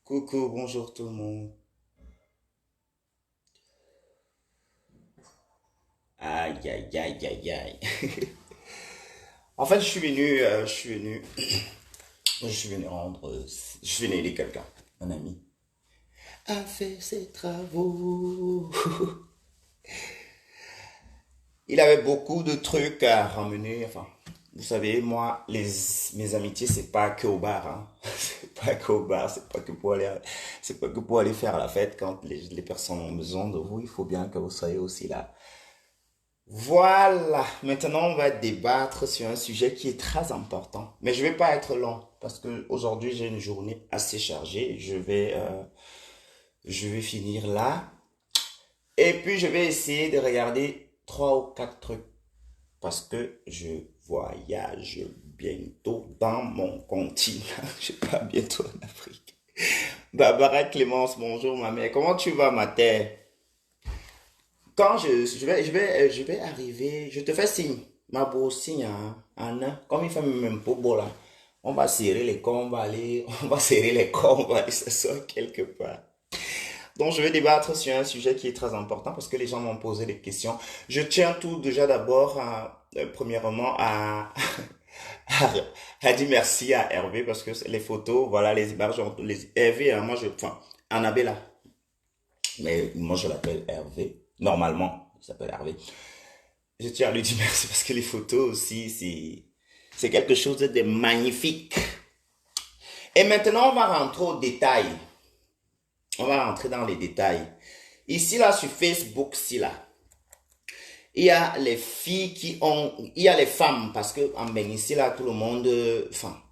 Coucou, bonjour tout le monde. Aïe, aïe, aïe, aïe, aïe. En fait, je suis venu rendre, je suis venu aider quelqu'un, un ami, a fait ses travaux. Il avait beaucoup de trucs à ramener, enfin, vous savez, moi, mes amitiés, c'est pas que au bar, hein. C'est pas que au bar, c'est pas que pour aller faire la fête quand les personnes ont besoin de vous, il faut bien que vous soyez aussi là. Voilà, maintenant on va débattre sur un sujet qui est très important. Mais je vais pas être long parce que aujourd'hui j'ai une journée assez chargée. Je vais finir là et puis je vais essayer de regarder trois ou quatre trucs parce que je voyage bientôt dans mon continent. Je pars bientôt en Afrique. Barbara Clémence, bonjour ma mère. Comment tu vas ma terre? Quand je vais arriver, je te fais signe, ma beau signe en un, comme il fait même pas beau là. On va serrer les corps, on va aller, on va serrer les corps, on va aller s'asseoir quelque part. Donc, je vais débattre sur un sujet qui est très important parce que les gens m'ont posé des questions. Je tiens tout déjà d'abord, premièrement, à, à dire merci à Hervé parce que les photos, voilà, les images, Hervé, hein, moi, enfin, Annabella, mais moi, je l'appelle Hervé. Normalement, il s'appelle Hervé. Je tiens à lui dire merci parce que les photos aussi, c'est quelque chose de magnifique. Et maintenant, on va rentrer au détail. On va rentrer dans les détails. Ici, là, sur Facebook, ici, là, il y a les filles il y a les femmes, parce que en ben, ici, là, tout le monde, enfin,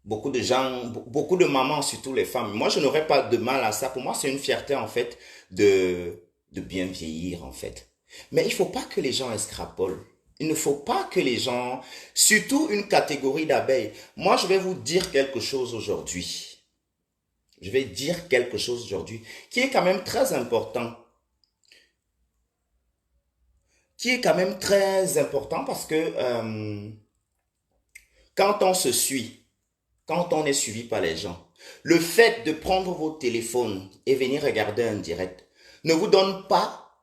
beaucoup de gens, beaucoup de mamans, surtout les femmes. Moi, je n'aurais pas de mal à ça. Pour moi, c'est une fierté, en fait, de bien vieillir, en fait. Mais il faut pas que les gens extrapolent. Il ne faut pas que les gens, surtout une catégorie d'abeilles. Moi, je vais vous dire quelque chose aujourd'hui. Je vais dire quelque chose aujourd'hui qui est quand même très important. Qui est quand même très important parce que quand on se suit, quand on est suivi par les gens, le fait de prendre vos téléphones et venir regarder un direct ne vous donne pas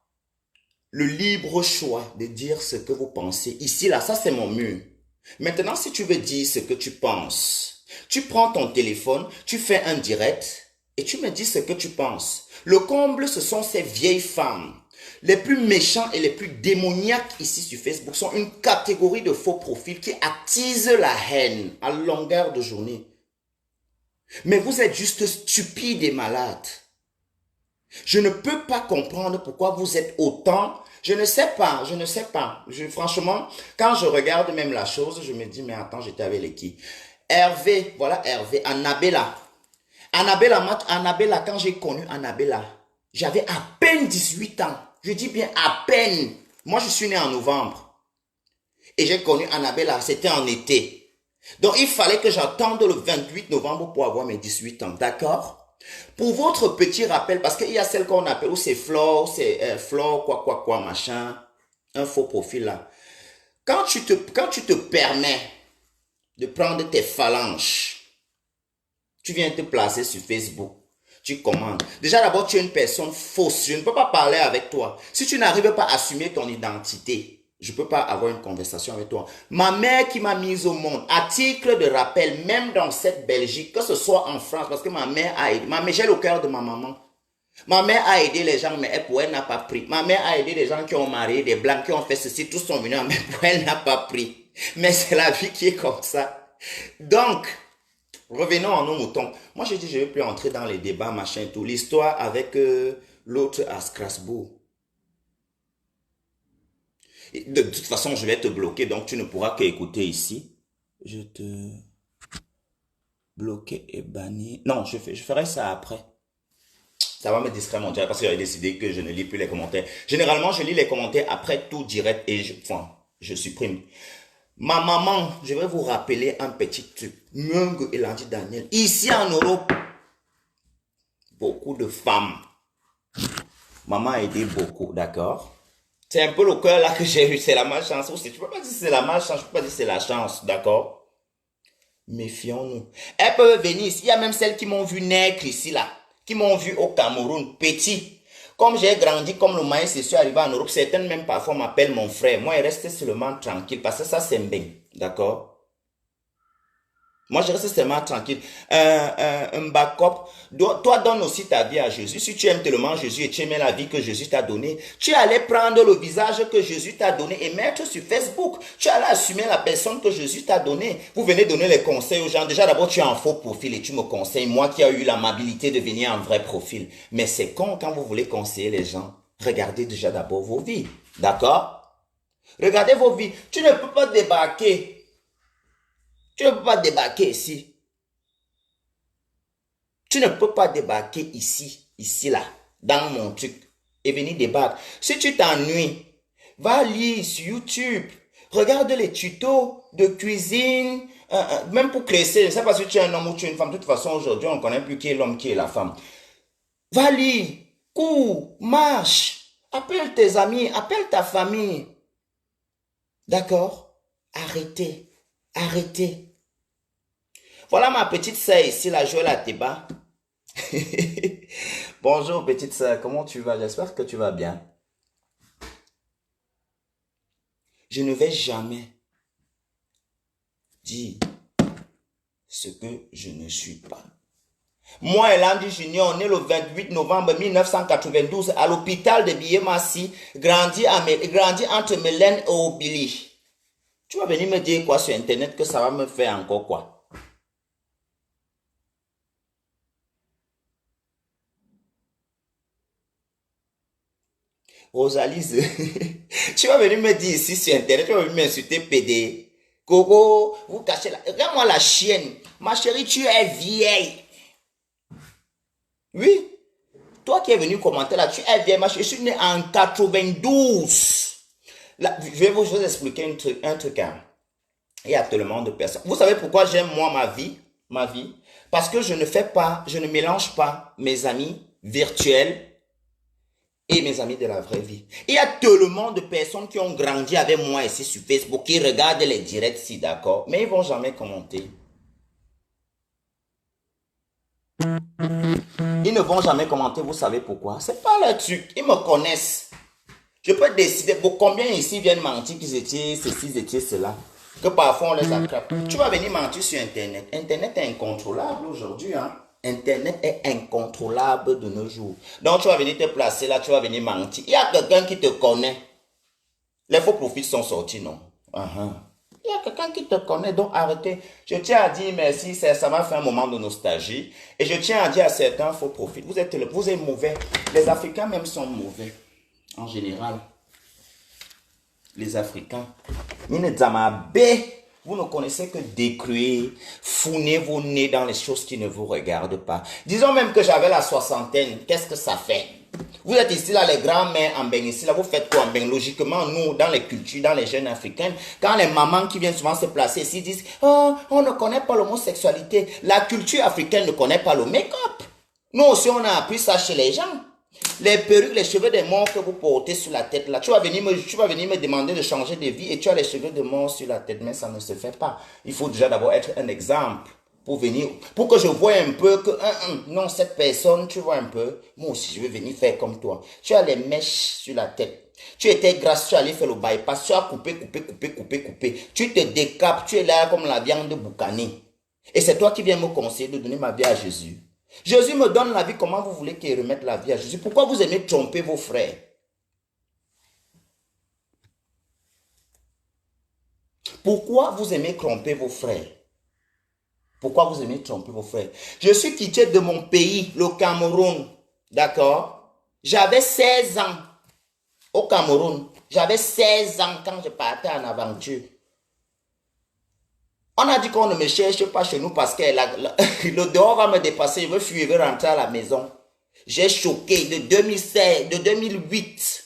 le libre choix de dire ce que vous pensez. Ici, là, ça c'est mon mur. Maintenant, si tu veux dire ce que tu penses, tu prends ton téléphone, tu fais un direct et tu me dis ce que tu penses. Le comble, ce sont ces vieilles femmes. Les plus méchants et les plus démoniaques ici sur Facebook sont une catégorie de faux profils qui attisent la haine à longueur de journée. Mais vous êtes juste stupides et malades. Je ne peux pas comprendre pourquoi vous êtes autant. Je ne sais pas, je ne sais pas. Franchement, quand je regarde même la chose, je me dis, mais attends, j'étais avec les qui? Hervé, voilà Hervé, Annabella. Annabella, quand j'ai connu Annabella, j'avais à peine 18 ans. Je dis bien à peine. Moi, je suis né en novembre. Et j'ai connu Annabella, c'était en été. Donc, il fallait que j'attende le 28 novembre pour avoir mes 18 ans, d'accord? Pour votre petit rappel, parce qu'il y a celle qu'on appelle, où c'est Flore, Flore, quoi, machin, un faux profil là. Quand tu te permets de prendre tes phalanges, tu viens te placer sur Facebook, tu commandes. Déjà d'abord, tu es une personne fausse, je ne peux pas parler avec toi. Si tu n'arrives pas à assumer ton identité, je ne peux pas avoir une conversation avec toi. Ma mère qui m'a mise au monde, à titre de rappel, même dans cette Belgique, que ce soit en France, parce que ma mère a aidé, j'ai le cœur de ma maman. Ma mère a aidé les gens, mais elle n'a pas pris. Ma mère a aidé des gens qui ont marié, des blancs qui ont fait ceci, tous sont venus, mais elle n'a pas pris. Mais c'est la vie qui est comme ça. Donc, revenons à nos moutons. Moi, j'ai dit, je ne vais plus entrer dans les débats, machin, tout. L'histoire avec l'autre à Strasbourg. De toute façon, je vais te bloquer, donc tu ne pourras qu'écouter ici. Je te bloquer et bannir. Non, je ferai ça après. Ça va me distraire mon direct parce que j'avais décidé que je ne lis plus les commentaires. Généralement, je lis les commentaires après tout direct et je supprime. Ma maman, je vais vous rappeler un petit truc. Mung et Landy Daniel. Ici en Europe, beaucoup de femmes. Maman a aidé beaucoup, d'accord? C'est un peu le cœur là que j'ai eu, c'est la malchance aussi. Tu peux pas dire c'est la malchance, je peux pas dire c'est la chance, d'accord? Méfions-nous. Elles peuvent venir ici, il y a même celles qui m'ont vu naître ici là. qui m'ont vu au Cameroun, petit. Comme j'ai grandi, comme le maïs, je suis arrivé en Europe, certaines même parfois m'appellent mon frère. Moi, il reste seulement tranquille parce que ça, c'est bien. D'accord? Moi, je reste seulement tranquille. Un backup. Toi, donne aussi ta vie à Jésus. Si tu aimes tellement Jésus et tu aimes la vie que Jésus t'a donnée, tu allais prendre le visage que Jésus t'a donné et mettre sur Facebook. Tu allais assumer la personne que Jésus t'a donnée. Vous venez donner les conseils aux gens. Déjà, d'abord, tu as un faux profil et tu me conseilles. Moi qui ai eu l'amabilité de venir en vrai profil. Mais c'est quand vous voulez conseiller les gens, regardez déjà d'abord vos vies. D'accord? Regardez vos vies. Tu ne peux pas débarquer. Tu ne peux pas débarquer ici. Tu ne peux pas débarquer ici, là, dans mon truc, et venir débattre. Si tu t'ennuies, va lire sur YouTube. Regarde les tutos de cuisine, même pour créer, je ne sais pas si tu es un homme ou tu es une femme. De toute façon, aujourd'hui, on ne connaît plus qui est l'homme, qui est la femme. Va lire, cours, marche, appelle tes amis, appelle ta famille. D'accord? Arrêtez. Arrêtez. Voilà ma petite sœur ici, la Joël Ateba. Bonjour petite sœur, comment tu vas? J'espère que tu vas bien. Je ne vais jamais dire ce que je ne suis pas. Moi et Landy Junior, né le 28 novembre 1992 à l'hôpital de Biémassi, grandi entre Mélène et Obili. Tu vas venir me dire quoi sur Internet que ça va me faire encore quoi? Rosalise, tu vas venir me dire ici sur Internet, tu vas venir m'insulter PD. Coco, vous cachez la... Regarde-moi la chienne. Ma chérie, tu es vieille. Oui. Toi qui es venu commenter là, tu es vieille. Ma chérie, je suis né en 92. Là, je vais vous expliquer un truc. Hein. Il y a tellement de personnes. Vous savez pourquoi j'aime moi ma vie? Parce que je ne mélange pas mes amis virtuels et mes amis de la vraie vie. Il y a tellement de personnes qui ont grandi avec moi ici sur Facebook, qui regardent les directs, si d'accord, mais ils vont jamais commenter. Ils ne vont jamais commenter, vous savez pourquoi? C'est pas leur truc, ils me connaissent. Je peux décider, combien ici viennent mentir qu'ils étaient ceci, ils étaient cela. Que parfois on les attrape. Tu vas venir mentir sur Internet. Internet est incontrôlable aujourd'hui, hein. Internet est incontrôlable de nos jours. Donc tu vas venir te placer là, tu vas venir mentir. Il y a quelqu'un qui te connaît. Les faux profils sont sortis, non? Il y a quelqu'un qui te connaît, donc arrêtez. Je tiens à dire merci, ça m'a fait un moment de nostalgie. Et je tiens à dire à certains faux profils, vous êtes mauvais. Les Africains même sont mauvais, en général. Les Africains. Vous ne connaissez que détruire, fournez vos nez dans les choses qui ne vous regardent pas. Disons même que j'avais la soixantaine, qu'est-ce que ça fait? Vous êtes ici là, les grands-mères en bain ici là, vous faites quoi en bain? Logiquement, nous, dans les cultures, dans les jeunes africains, quand les mamans qui viennent souvent se placer ici disent « Oh, on ne connaît pas l'homosexualité », la culture africaine ne connaît pas le make-up. Nous aussi, on a appris ça chez les gens. Les perruques, les cheveux de mort que vous portez sur la tête là, tu vas venir me demander de changer de vie et tu as les cheveux de mort sur la tête, mais ça ne se fait pas. Il faut déjà d'abord être un exemple pour venir, pour que je voie un peu que, non, cette personne, tu vois un peu, moi aussi je vais venir faire comme toi. Tu as les mèches sur la tête. Tu étais grasse, tu allais faire le bypass, tu as coupé. Tu te décapes, tu es là comme la viande boucanée. Et c'est toi qui viens me conseiller de donner ma vie à Jésus. Jésus me donne la vie, comment vous voulez qu'il remette la vie à Jésus? Pourquoi vous aimez tromper vos frères? Pourquoi vous aimez tromper vos frères? Pourquoi vous aimez tromper vos frères? Je suis quitté de mon pays, le Cameroun, d'accord? J'avais 16 ans au Cameroun. J'avais 16 ans quand je partais en aventure. On a dit qu'on ne me cherche pas chez nous parce que le dehors va me dépasser. Je veux fuir, je veux rentrer à la maison. J'ai choqué de 2016, de 2008.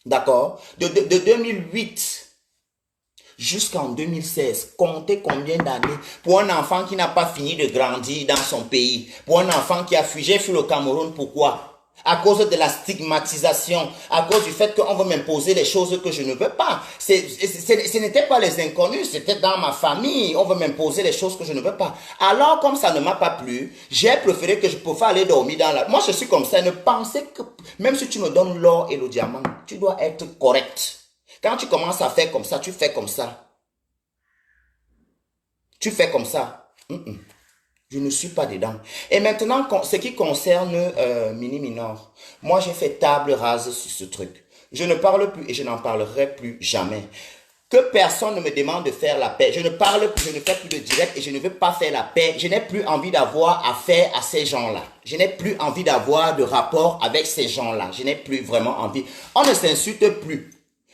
D'accord? De 2008 jusqu'en 2016. Comptez combien d'années pour un enfant qui n'a pas fini de grandir dans son pays. Pour un enfant qui a fui. J'ai fui le Cameroun. Pourquoi? À cause de la stigmatisation, à cause du fait qu'on veut m'imposer les choses que je ne veux pas. Ce n'était pas les inconnus, c'était dans ma famille. On veut m'imposer les choses que je ne veux pas. Alors, comme ça ne m'a pas plu, j'ai préféré que je pouvais aller dormir dans la... Moi, je suis comme ça. Ne pensez que, même si tu me donnes l'or et le diamant, tu dois être correct. Quand tu commences à faire comme ça, tu fais comme ça. Tu fais comme ça. Je ne suis pas dedans. Et maintenant, ce qui concerne Mini Minor, moi j'ai fait table rase sur ce truc. Je ne parle plus et je n'en parlerai plus jamais. Que personne ne me demande de faire la paix. Je ne parle plus, je ne fais plus de direct et je ne veux pas faire la paix. Je n'ai plus envie d'avoir affaire à ces gens-là. Je n'ai plus envie d'avoir de rapport avec ces gens-là. Je n'ai plus vraiment envie. On ne s'insulte plus.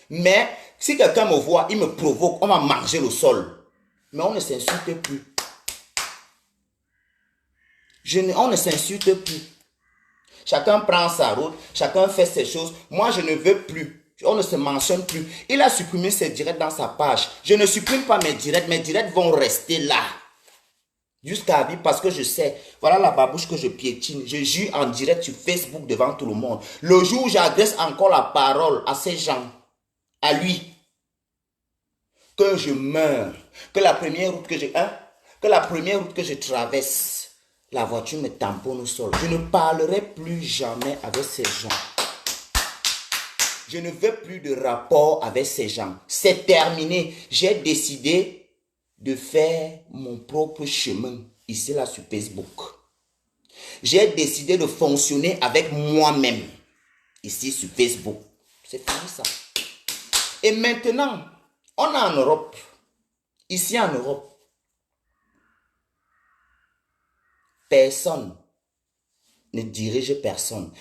Mais si quelqu'un me voit, il me provoque, on va manger le sol. Mais on ne s'insulte plus. On ne s'insulte plus. Chacun prend sa route, chacun fait ses choses. Moi, je ne veux plus. On ne se mentionne plus. Il a supprimé ses directs dans sa page. Je ne supprime pas mes directs vont rester là. Jusqu'à vie, parce que je sais, voilà la babouche que je piétine. Je jure en direct sur Facebook devant tout le monde. Le jour où j'adresse encore la parole à ces gens, à lui, que je meurs, que la première route que je traverse, la voiture me tamponne au sol. Je ne parlerai plus jamais avec ces gens. Je ne veux plus de rapport avec ces gens. C'est terminé. J'ai décidé de faire mon propre chemin ici là sur Facebook. J'ai décidé de fonctionner avec moi-même ici sur Facebook. C'est fini ça. Et maintenant, on est en Europe. Ici en Europe. Personne ne dirige personne.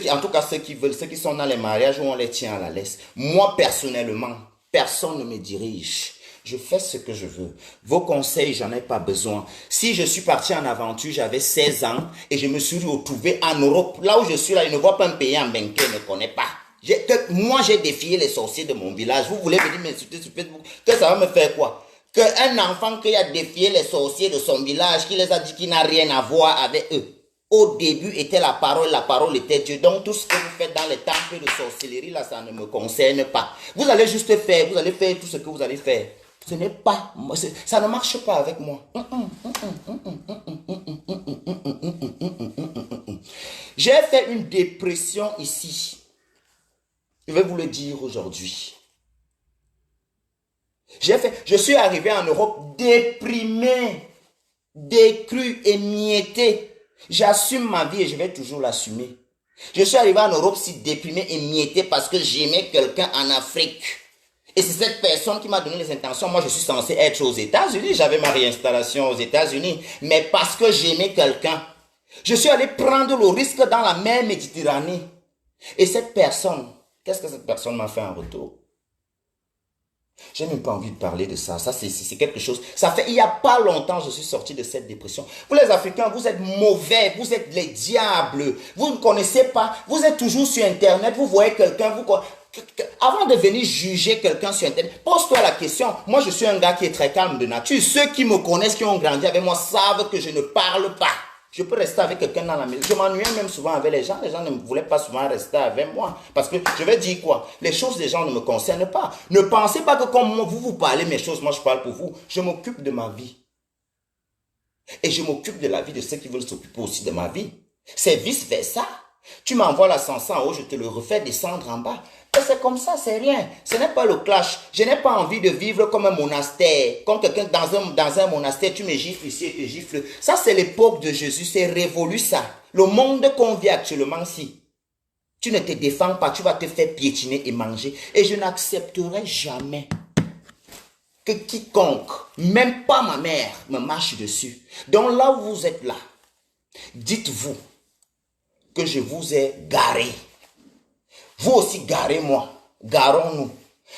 En tout cas, ceux qui sont dans les mariages où on les tient à la laisse. Moi, personnellement, personne ne me dirige. Je fais ce que je veux. Vos conseils, j'en ai pas besoin. Si je suis parti en aventure, j'avais 16 ans et je me suis retrouvé en Europe. Là où je suis là, je ne vois pas un pays en banquier, je ne connais pas. Moi, j'ai défié les sorciers de mon village. Vous voulez venir m'insulter sur Facebook? Que ça va me faire quoi? Qu'un enfant qui a défié les sorciers de son village, qui les a dit qu'il n'a rien à voir avec eux. Au début était la parole était Dieu. Donc tout ce que vous faites dans les temples de sorcellerie, là, ça ne me concerne pas. Vous allez juste faire, vous allez faire tout ce que vous allez faire. Ce n'est pas, ça ne marche pas avec moi. J'ai fait une dépression ici. Je vais vous le dire aujourd'hui. Je suis arrivé en Europe déprimé, décru, émietté. J'assume ma vie et je vais toujours l'assumer. Je suis arrivé en Europe si déprimé, émietté parce que j'aimais quelqu'un en Afrique. Et c'est cette personne qui m'a donné les intentions. Moi, je suis censé être aux États-Unis. J'avais ma réinstallation aux États-Unis. Mais parce que j'aimais quelqu'un, je suis allé prendre le risque dans la mer Méditerranée. Et cette personne, qu'est-ce que cette personne m'a fait en retour? J'ai même pas envie de parler de ça. Ça, c'est quelque chose. Ça fait, il n'y a pas longtemps, je suis sorti de cette dépression. Vous les Africains, vous êtes mauvais. Vous êtes les diables. Vous ne connaissez pas. Vous êtes toujours sur Internet. Vous voyez quelqu'un. Avant de venir juger quelqu'un sur Internet, pose-toi la question. Moi, je suis un gars qui est très calme de nature. Ceux qui me connaissent, qui ont grandi avec moi, savent que je ne parle pas. Je peux rester avec quelqu'un dans la maison. Je m'ennuyais même souvent avec les gens. Les gens ne voulaient pas souvent rester avec moi. Parce que je vais dire quoi? Les choses des gens ne me concernent pas. Ne pensez pas que comme vous parlez mes choses, moi je parle pour vous. Je m'occupe de ma vie. Et je m'occupe de la vie de ceux qui veulent s'occuper aussi de ma vie. C'est vice versa. Tu m'envoies l'ascenseur en haut, je te le refais descendre en bas. Et c'est comme ça, c'est rien. Ce n'est pas le clash. Je n'ai pas envie de vivre comme un monastère. Comme quelqu'un dans un monastère, tu me gifles ici et te gifles. Ça, c'est l'époque de Jésus. C'est révolu ça. Le monde qu'on vit actuellement, si tu ne te défends pas, tu vas te faire piétiner et manger. Et je n'accepterai jamais que quiconque, même pas ma mère, me marche dessus. Donc là où vous êtes là, dites-vous que je vous ai garé. Vous aussi garez-moi. Garons-nous.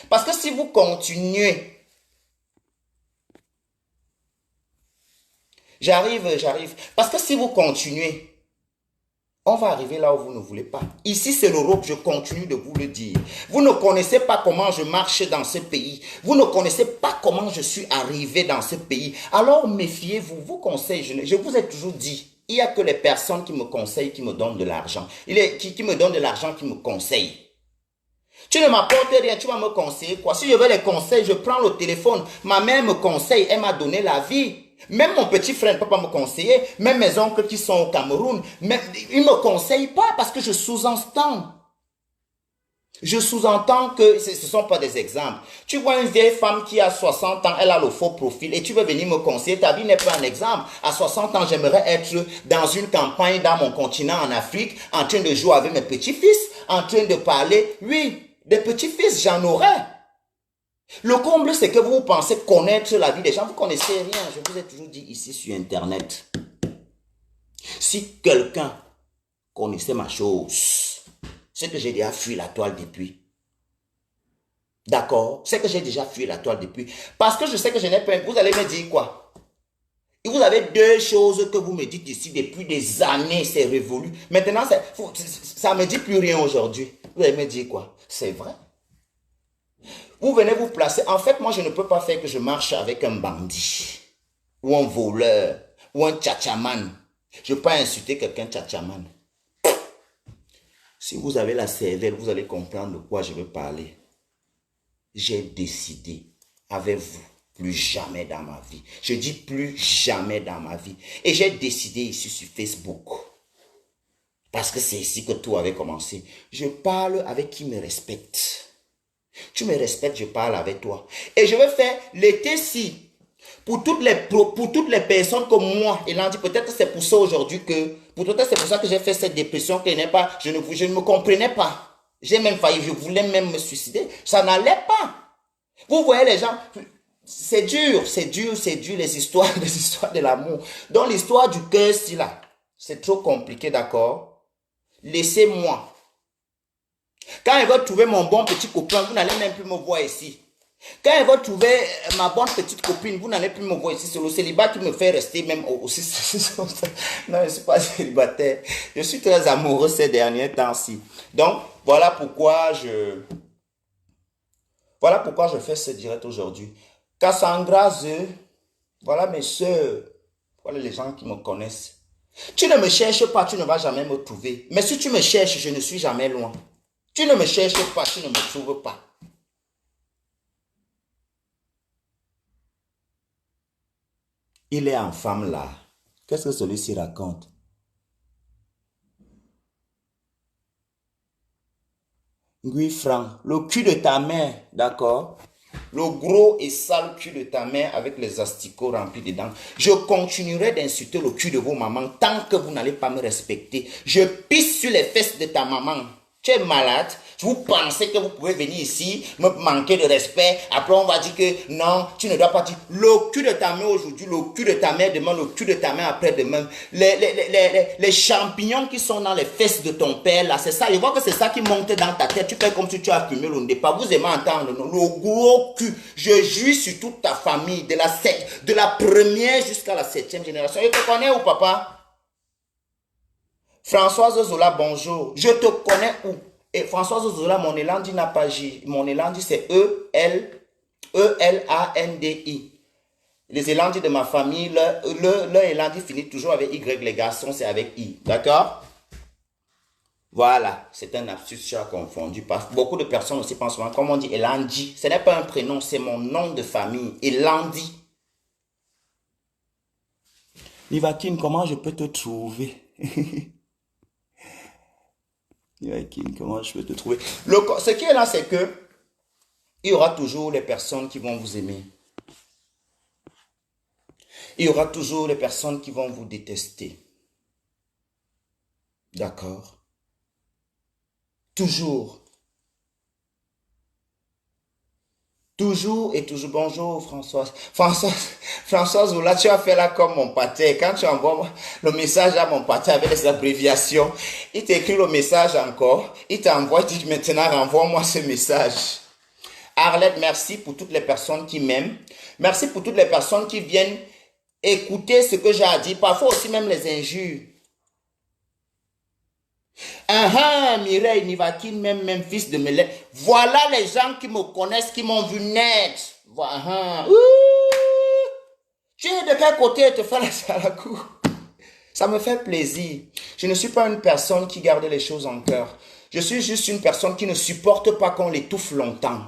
Parce que si vous continuez, j'arrive. Parce que si vous continuez, on va arriver là où vous ne voulez pas. Ici, c'est l'Europe, je continue de vous le dire. Vous ne connaissez pas comment je marche dans ce pays. Vous ne connaissez pas comment je suis arrivé dans ce pays. Alors, méfiez-vous. Vos conseils, je vous ai toujours dit. Il n'y a que les personnes qui me conseillent, qui me donnent de l'argent. Qui me donnent de l'argent, qui me conseillent. Tu ne m'apportes rien, tu vas me conseiller quoi? Si je veux les conseils, je prends le téléphone. Ma mère me conseille, elle m'a donné la vie. Même mon petit frère ne peut pas me conseiller. Même mes oncles qui sont au Cameroun, même, ils ne me conseillent pas parce que je sous-entends. Je sous-entends que ce ne sont pas des exemples. Tu vois une vieille femme qui a 60 ans, elle a le faux profil et tu veux venir me conseiller, ta vie n'est pas un exemple. À 60 ans, j'aimerais être dans une campagne dans mon continent en Afrique, en train de jouer avec mes petits-fils, en train de parler. Oui, des petits-fils, j'en aurais. Le comble, c'est que vous pensez connaître la vie des gens. Vous ne connaissez rien. Je vous ai toujours dit ici sur Internet. Si quelqu'un connaissait ma chose, c'est que j'ai déjà fui la toile depuis. D'accord? C'est que j'ai déjà fui la toile depuis. Parce que je sais que je n'ai pas... Vous allez me dire quoi? Et vous avez deux choses que vous me dites ici depuis des années, c'est révolu. Maintenant, ça ne me dit plus rien aujourd'hui. Vous allez me dire quoi? C'est vrai. Vous venez vous placer. En fait, moi, je ne peux pas faire que je marche avec un bandit, ou un voleur, ou un tchatchaman. Je ne peux pas insulter quelqu'un tchatchaman. Si vous avez la cervelle, vous allez comprendre de quoi je veux parler. J'ai décidé avec vous, plus jamais dans ma vie. Je dis plus jamais dans ma vie. Et j'ai décidé ici sur Facebook. Parce que c'est ici que tout avait commencé. Je parle avec qui me respecte. Tu me respectes, je parle avec toi. Et je vais faire l'été-ci. Pour toutes les personnes comme moi, et l'on dit peut-être c'est pour ça aujourd'hui que, peut-être c'est pour ça que j'ai fait cette dépression que je ne me comprenais pas. J'ai même failli, je voulais même me suicider. Ça n'allait pas. Vous voyez les gens, c'est dur, les histoires de l'amour. Donc l'histoire du cœur, si là, c'est trop compliqué, d'accord? Laissez-moi. Quand elle va trouver mon bon petit copain, vous n'allez même plus me voir ici. Quand elle va trouver ma bonne petite copine, vous n'allez plus me voir ici. C'est le célibat qui me fait rester même aussi. Non, je ne suis pas célibataire. Je suis très amoureux ces derniers temps-ci. Donc, voilà pourquoi je fais ce direct aujourd'hui. Cassandra, voilà mes soeurs, voilà les gens qui me connaissent. Tu ne me cherches pas, tu ne vas jamais me trouver. Mais si tu me cherches, je ne suis jamais loin. Tu ne me cherches pas, tu ne me trouves pas. Il est en femme là. Qu'est-ce que celui-ci raconte? Oui, Franck, le cul de ta mère, d'accord? Le gros et sale cul de ta mère avec les asticots remplis dedans. Je continuerai d'insulter le cul de vos mamans tant que vous n'allez pas me respecter. Je pisse sur les fesses de ta maman. Tu es malade? Vous pensez que vous pouvez venir ici, me manquer de respect, après on va dire que non, tu ne dois pas dire le cul de ta mère aujourd'hui, le cul de ta mère demain, le cul de ta mère après-demain. Les champignons qui sont dans les fesses de ton père, là, c'est ça. Je vois que c'est ça qui monte dans ta tête. Tu fais comme si tu as fumé le départ. Vous aimez entendre le gros cul. Je jouis sur toute ta famille, de la première jusqu'à la 7e génération. Je te connais où, papa? Françoise Zola, bonjour. Je te connais où? Et Françoise Zola, mon élandi n'a pas J. Mon élandi, c'est E-L-A-N-D-I. Les élandis de ma famille, leur élandi finit toujours avec Y. Les garçons, c'est avec I. D'accord? Voilà. C'est un lapsus, tu as confondu. Beaucoup de personnes aussi pensent souvent, comme on dit élandi. Ce n'est pas un prénom, c'est mon nom de famille. Élandi. Livakine, comment je peux te trouver? Comment je peux te trouver? Ce qui est là, c'est que il y aura toujours les personnes qui vont vous aimer. Il y aura toujours les personnes qui vont vous détester. D'accord? Toujours. Toujours et toujours. Bonjour Françoise. Françoise, là tu as fait là comme mon pâté. Quand tu envoies le message à mon pâté avec les abréviations, il t'écrit le message encore. Il t'envoie, il dit maintenant renvoie-moi ce message. Arlette, merci pour toutes les personnes qui m'aiment. Merci pour toutes les personnes qui viennent écouter ce que j'ai à dire. Parfois aussi même les injures. Mireille Nivakine, même fils de Mélène. Voilà les gens qui me connaissent, qui m'ont vu naître. Voilà. Tu es de quel côté te faire la cour? Ça me fait plaisir. Je ne suis pas une personne qui garde les choses en cœur. Je suis juste une personne qui ne supporte pas qu'on l'étouffe longtemps.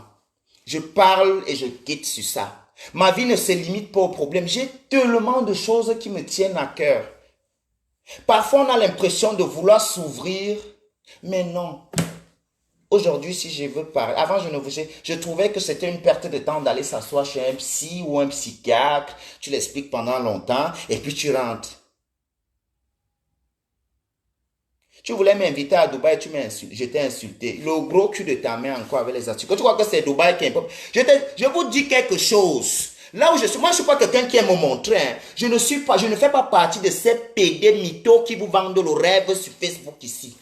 Je parle et je quitte sur ça. Ma vie ne se limite pas aux problèmes. J'ai tellement de choses qui me tiennent à cœur. Parfois, on a l'impression de vouloir s'ouvrir, mais non. Aujourd'hui, si je veux parler, avant, je trouvais que c'était une perte de temps d'aller s'asseoir chez un psy ou un psychiatre. Tu l'expliques pendant longtemps et puis tu rentres. Tu voulais m'inviter à Dubaï, tu m'as insulté, je t'ai insulté. Le gros cul de ta main encore avec les astuces. Tu crois que c'est Dubaï qui est important? Je vous dis quelque chose. Là où je suis, moi je ne suis pas quelqu'un qui aime me montrer. Hein. Je ne fais pas partie de ces pédés mythos qui vous vendent le rêve sur Facebook ici.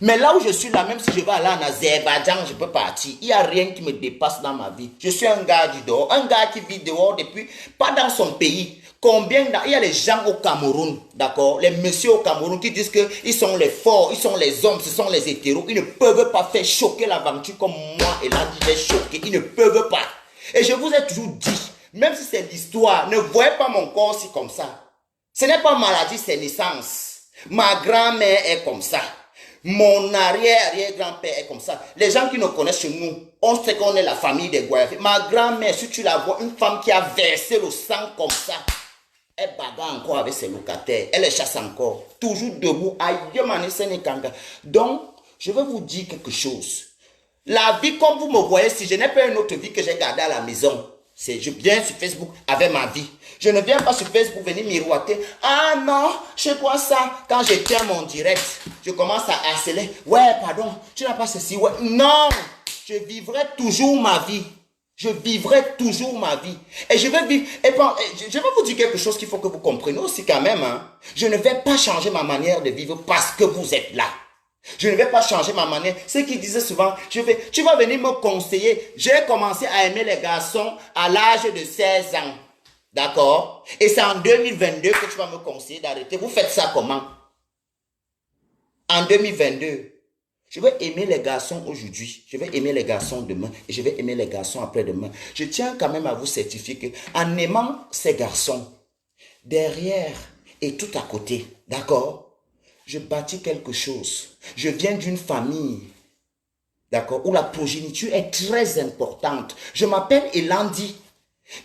Mais là où je suis là, même si je vais aller en Azerbaïdjan, je peux partir. Il n'y a rien qui me dépasse dans ma vie. Je suis un gars du dehors, un gars qui vit dehors depuis, pas dans son pays. Il y a les gens au Cameroun, d'accord, les messieurs au Cameroun qui disent qu'ils sont les forts, ils sont les hommes, ce sont les hétéros. Ils ne peuvent pas faire choquer l'aventure comme moi et là qui vais choquer. Ils ne peuvent pas. Et je vous ai toujours dit, même si c'est l'histoire, ne voyez pas mon corps si comme ça. Ce n'est pas maladie, c'est naissance. Ma grand-mère est comme ça. Mon arrière-grand-père est comme ça. Les gens qui nous connaissent chez nous, on sait qu'on est la famille des Guayafés. Ma grand-mère, si tu la vois, une femme qui a versé le sang comme ça, elle bagarre encore avec ses locataires. Elle les chasse encore. Toujours debout. Donc, je vais vous dire quelque chose. La vie, comme vous me voyez, si je n'ai pas une autre vie que j'ai gardée à la maison, je viens sur Facebook avec ma vie. Je ne viens pas sur Facebook venir miroiter. Ah non, je vois ça. Quand je tiens mon direct, je commence à harceler. Ouais, pardon, tu n'as pas ceci. Ouais. Non, je vivrai toujours ma vie. Je vivrai toujours ma vie. Et je vais vivre. Et bon, je vais vous dire quelque chose qu'il faut que vous compreniez aussi quand même. Hein. Je ne vais pas changer ma manière de vivre parce que vous êtes là. Je ne vais pas changer ma manière. Ceux qui disaient souvent, tu vas venir me conseiller. J'ai commencé à aimer les garçons à l'âge de 16 ans. D'accord? Et c'est en 2022 que tu vas me conseiller d'arrêter. Vous faites ça comment? En 2022. Je vais aimer les garçons aujourd'hui. Je vais aimer les garçons demain. Et je vais aimer les garçons après-demain. Je tiens quand même à vous certifier qu'en aimant ces garçons, derrière et tout à côté, d'accord? Je bâtis quelque chose. Je viens d'une famille, d'accord, où la progéniture est très importante. Je m'appelle Elandi.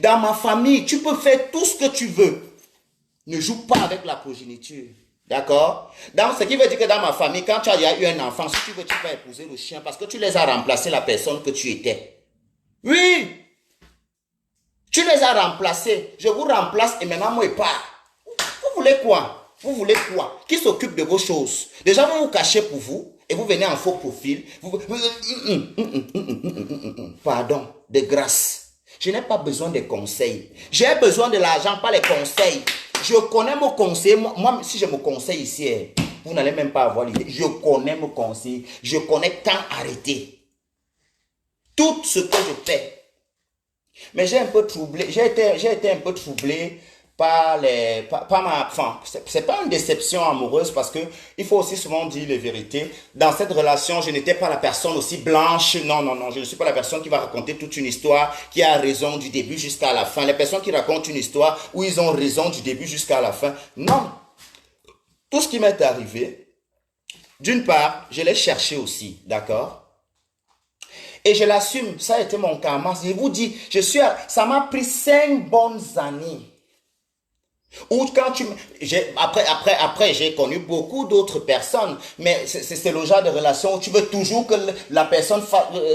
Dans ma famille, tu peux faire tout ce que tu veux. Ne joue pas avec la progéniture. D'accord? Donc, ce qui veut dire que dans ma famille, quand tu as eu un enfant, si tu veux, tu peux épouser le chien parce que tu les as remplacés la personne que tu étais. Oui! Tu les as remplacés. Je vous remplace et maintenant, moi, je pars. Vous voulez quoi? Vous voulez quoi? Qui s'occupe de vos choses? Déjà, vous vous cachez pour vous et vous venez en faux profil. Pardon, de grâce. Je n'ai pas besoin de conseils. J'ai besoin de l'argent, pas les conseils. Je connais mon conseil. Moi, si je me conseille ici, vous n'allez même pas avoir l'idée. Je connais mon conseil. Je connais quand arrêter. Tout ce que je fais. Mais j'ai un peu troublé. J'ai été un peu troublé par enfin, c'est pas une déception amoureuse parce que il faut aussi souvent dire les vérités. Dans cette relation, je n'étais pas la personne aussi blanche. Non, non, non, je ne suis pas la personne qui va raconter toute une histoire qui a raison du début jusqu'à la fin. Les personnes qui racontent une histoire où ils ont raison du début jusqu'à la fin. Non. Tout ce qui m'est arrivé, d'une part, je l'ai cherché aussi, d'accord? Et je l'assume, ça a été mon karma. Je vous dis, ça m'a pris 5 bonnes années. Ou quand après, j'ai connu beaucoup d'autres personnes, mais c'est le genre de relation où tu veux toujours que la personne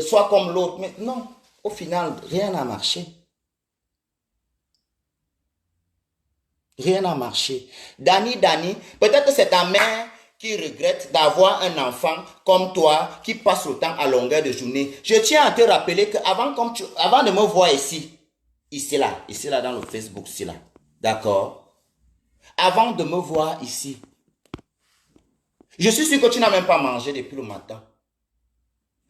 soit comme l'autre. Mais non, au final, rien n'a marché. Rien n'a marché. Dani, peut-être que c'est ta mère qui regrette d'avoir un enfant comme toi qui passe le temps à longueur de journée. Je tiens à te rappeler qu'avant avant de me voir ici là dans le Facebook, ici là, d'accord? Avant de me voir ici, je suis sûr que tu n'as même pas mangé depuis le matin.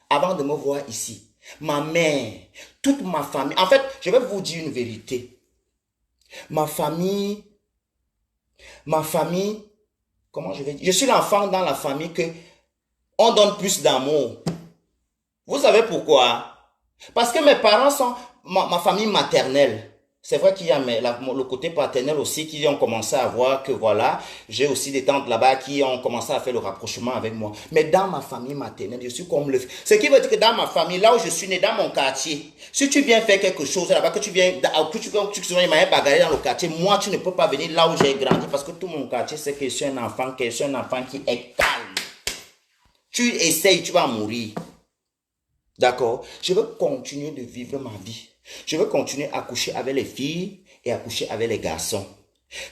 Avant de me voir ici, ma mère, toute ma famille, en fait, je vais vous dire une vérité. Ma famille, comment je vais dire? Je suis l'enfant dans la famille que on donne plus d'amour. Vous savez pourquoi? Parce que mes parents sont ma famille maternelle. C'est vrai qu'il y a le côté paternel aussi qui ont commencé à voir que voilà, j'ai aussi des tantes là-bas qui ont commencé à faire le rapprochement avec moi. Mais dans ma famille maternelle, je suis comme le... Ce qui veut dire que dans ma famille, là où je suis né, dans mon quartier, si tu viens faire quelque chose là-bas, que tu viens bagarrer dans le quartier, moi tu ne peux pas venir là où j'ai grandi parce que tout mon quartier sait que je suis un enfant qui est calme. Tu essayes, tu vas mourir. D'accord? Je veux continuer de vivre ma vie. Je veux continuer à coucher avec les filles et à coucher avec les garçons.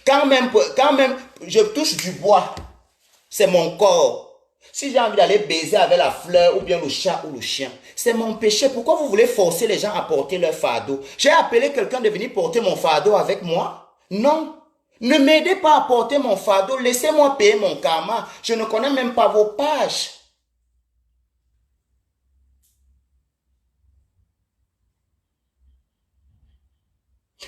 Quand même, je touche du bois. C'est mon corps. Si j'ai envie d'aller baiser avec la fleur ou bien le chat ou le chien, c'est mon péché. Pourquoi vous voulez forcer les gens à porter leur fardeau? J'ai appelé quelqu'un de venir porter mon fardeau avec moi? Non. Ne m'aidez pas à porter mon fardeau. Laissez-moi payer mon karma. Je ne connais même pas vos pages.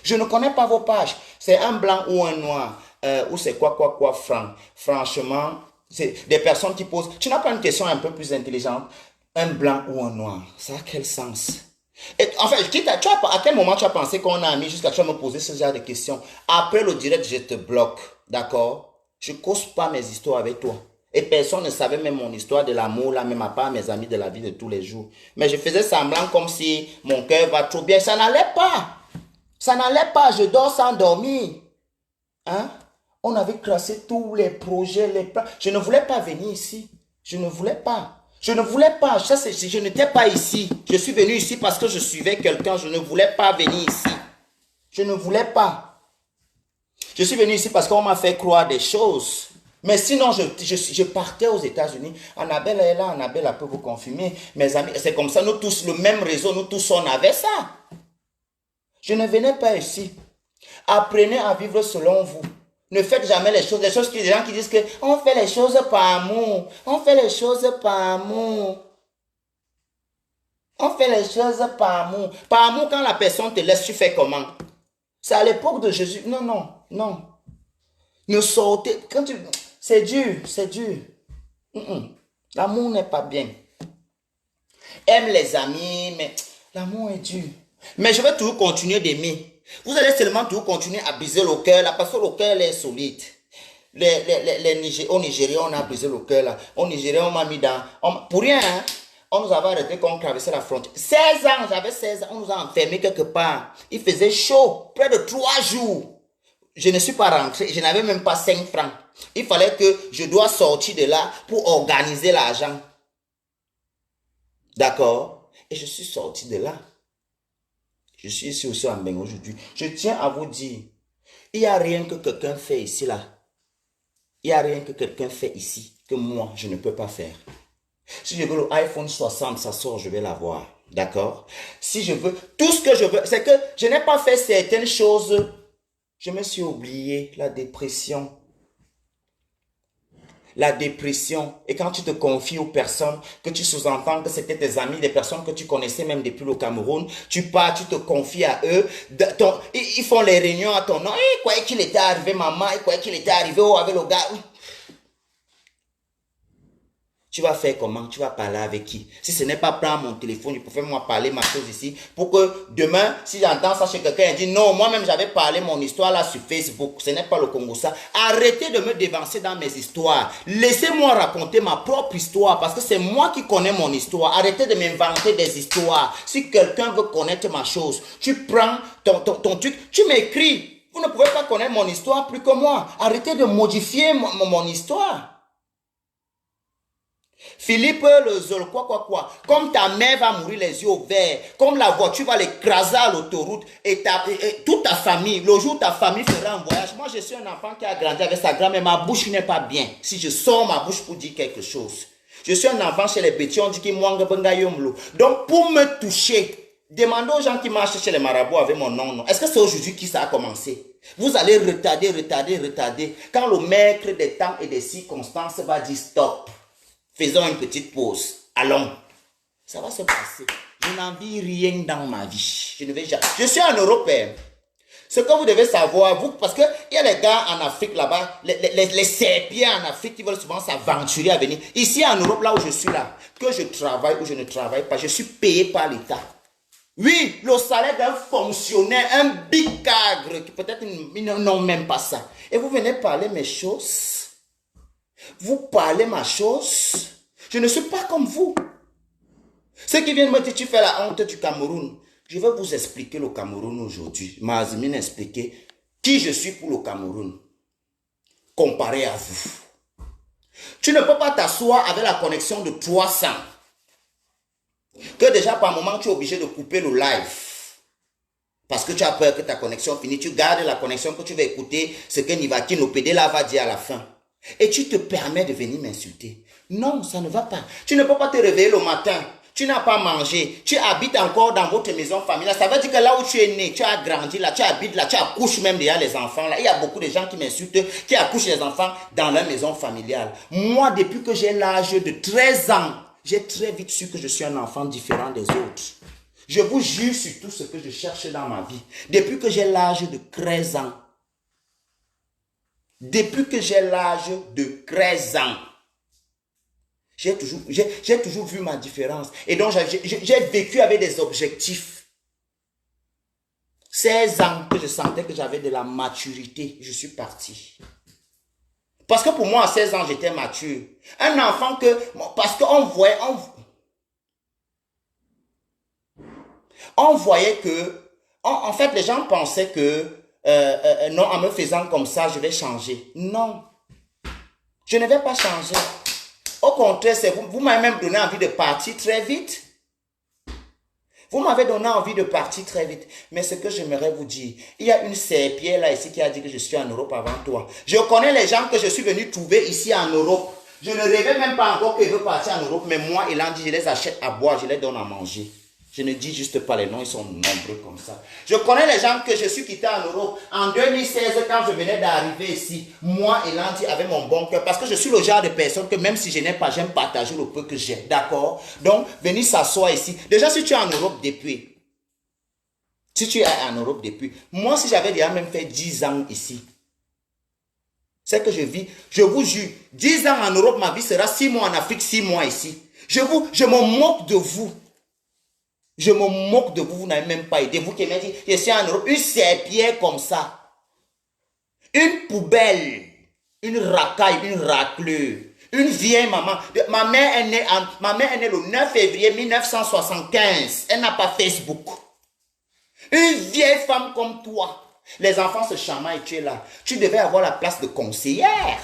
Je ne connais pas vos pages. C'est un blanc ou un noir. Ou c'est quoi, franc. Franchement, c'est des personnes qui posent... Tu n'as pas une question un peu plus intelligente? Un blanc ou un noir, ça a quel sens? Et, en fait, à quel moment tu as pensé qu'on a mis jusqu'à tu vas me poser ce genre de questions? Après le direct, je te bloque. D'accord? Je ne cause pas mes histoires avec toi. Et personne ne savait même mon histoire de l'amour, là, même à part mes amis de la vie de tous les jours. Mais je faisais semblant comme si mon cœur va trop bien. Ça n'allait pas. Ça n'allait pas, je dors sans dormir. Hein? On avait classé tous les projets, les plans. Je ne voulais pas venir ici. Je ne voulais pas. Je ne voulais pas. Je n'étais pas ici. Je suis venu ici parce que je suivais quelqu'un. Je ne voulais pas venir ici. Je ne voulais pas. Je suis venu ici parce qu'on m'a fait croire des choses. Mais sinon, je partais aux États-Unis. Annabelle est là. Annabelle peut vous confirmer. Mes amis, c'est comme ça. Nous tous, le même réseau, nous tous, on avait ça. Je ne venais pas ici. Apprenez à vivre selon vous. Ne faites jamais les choses des gens qui disent que on fait les choses par amour. On fait les choses par amour. On fait les choses par amour. Par amour, quand la personne te laisse, tu fais comment? C'est à l'époque de Jésus. Non, non, non. Ne sortez. C'est dur, c'est dur. L'amour n'est pas bien. Aime les amis, mais l'amour est dur. Mais je vais toujours continuer d'aimer. Vous allez seulement toujours continuer à briser le cœur là, parce que le cœur est solide. Au Nigeria, on a brisé le cœur là. Au Nigeria, on m'a mis dans... pour rien, hein, on nous avait arrêté quand on traversait la frontière. 16 ans, j'avais 16 ans, on nous a enfermés quelque part. Il faisait chaud, près de 3 jours. Je ne suis pas rentré, je n'avais même pas 5 francs. Il fallait que je dois sortir de là pour organiser l'argent. D'accord? Et je suis sorti de là. Je suis ici aussi en Bénin aujourd'hui. Je tiens à vous dire, il n'y a rien que quelqu'un fait ici, là. Il n'y a rien que quelqu'un fait ici que moi, je ne peux pas faire. Si je veux l'iPhone 60, ça sort, je vais l'avoir. D'accord? Si je veux, tout ce que je veux, c'est que je n'ai pas fait certaines choses. Je me suis oublié, la dépression. La dépression. Et quand tu te confies aux personnes, que tu sous-entends que c'était tes amis, des personnes que tu connaissais même depuis le Cameroun, tu pars, tu te confies à eux, ils font les réunions à ton nom. Ils croyaient qu'il était arrivé, maman, ils croyaient qu'il était arrivé avec le gars. Oui. Tu vas faire comment? Tu vas parler avec qui? Si ce n'est pas prendre mon téléphone, je préfère moi parler ma chose ici, pour que demain, si j'entends ça chez quelqu'un, il dit non, moi-même j'avais parlé mon histoire là sur Facebook, ce n'est pas le Congo ça. Arrêtez de me dévancer dans mes histoires. Laissez-moi raconter ma propre histoire, parce que c'est moi qui connais mon histoire. Arrêtez de m'inventer des histoires. Si quelqu'un veut connaître ma chose, tu prends ton truc, tu m'écris. Vous ne pouvez pas connaître mon histoire plus que moi. Arrêtez de modifier mon histoire. Philippe le Zol, quoi. Comme ta mère va mourir les yeux ouverts, comme la voiture va l'écraser à l'autoroute, et toute ta famille, le jour où ta famille fera un voyage. Moi, je suis un enfant qui a grandi avec sa grand-mère, ma bouche n'est pas bien. Si je sors ma bouche pour dire quelque chose. Je suis un enfant chez les petits, on dit qu'il manque de. Donc, pour me toucher, demandez aux gens qui marchent chez les marabouts avec mon nom. Est-ce que c'est aujourd'hui que ça a commencé? Vous allez retarder. Quand le maître des temps et des circonstances va dire stop. Faisons une petite pause. Allons. Ça va se passer. Je n'en vis rien dans ma vie. Je ne vais jamais. Je suis un Européen. Ce que vous devez savoir, vous, parce qu'il y a les gars en Afrique là-bas, les serpiens en Afrique qui veulent souvent s'aventurer à venir. Ici en Europe, là où je suis là, que je travaille ou je ne travaille pas, je suis payé par l'État. Oui, le salaire d'un fonctionnaire, un bicagre, qui peut-être ils n'ont même pas ça. Et vous venez parler mes choses. Vous parlez ma chose. Je ne suis pas comme vous. Ceux qui viennent me dire, tu fais la honte du Cameroun. Je vais vous expliquer le Cameroun aujourd'hui. Mazimine expliquer qui je suis pour le Cameroun. Comparé à vous. Tu ne peux pas t'asseoir avec la connexion de 300. Que déjà par moment tu es obligé de couper le live. Parce que tu as peur que ta connexion finisse. Tu gardes la connexion que tu vas écouter ce que Nivaki Nopédela va dire à la fin. Et tu te permets de venir m'insulter. Non, ça ne va pas. Tu ne peux pas te réveiller le matin. Tu n'as pas mangé. Tu habites encore dans votre maison familiale. Ça veut dire que là où tu es né, tu as grandi là, tu habites là, tu accouches même déjà les enfants là. Il y a beaucoup de gens qui m'insultent, qui accouchent les enfants dans leur maison familiale. Moi, depuis que j'ai l'âge de 13 ans, j'ai très vite su que je suis un enfant différent des autres. Je vous jure sur tout ce que je cherche dans ma vie. Depuis que j'ai l'âge de 13 ans. Depuis que j'ai l'âge de 13 ans. J'ai toujours vu ma différence. Et donc, j'ai vécu avec des objectifs. 16 ans que je sentais que j'avais de la maturité. Je suis parti. Parce que pour moi, à 16 ans, j'étais mature. Un enfant que... Parce qu'on voyait... On voyait que... En fait, les gens pensaient que... non, en me faisant comme ça, je vais changer. Non. Je ne vais pas changer. Au contraire, vous m'avez même donné envie de partir très vite. Vous m'avez donné envie de partir très vite. Mais ce que j'aimerais vous dire, il y a une serpillère là ici qui a dit que je suis en Europe avant toi. Je connais les gens que je suis venu trouver ici en Europe. Je ne rêvais même pas encore qu'ils veulent partir en Europe. Mais moi, il a dit, je les achète à boire, je les donne à manger. Je ne dis juste pas les noms, ils sont nombreux comme ça. Je connais les gens que je suis quitté en Europe. En 2016, quand je venais d'arriver ici, moi et Landy avec mon bon cœur, parce que je suis le genre de personne que même si je n'ai pas, j'aime partager le peu que j'ai. D'accord? Donc, venir s'asseoir ici. Déjà, si tu es en Europe depuis, moi, si j'avais déjà même fait 10 ans ici, c'est que je vis, je vous jure, 10 ans en Europe, ma vie sera 6 mois en Afrique, 6 mois ici. Je me moque de vous. Je me moque de vous, vous n'avez même pas aidé. Vous qui m'avez dit, je suis en Europe, une serpillère comme ça. Une poubelle, une racaille, une raclure, une vieille maman. Ma mère est née le 9 février 1975. Elle n'a pas Facebook. Une vieille femme comme toi. Les enfants se chamaillent, tu es là. Tu devais avoir la place de conseillère.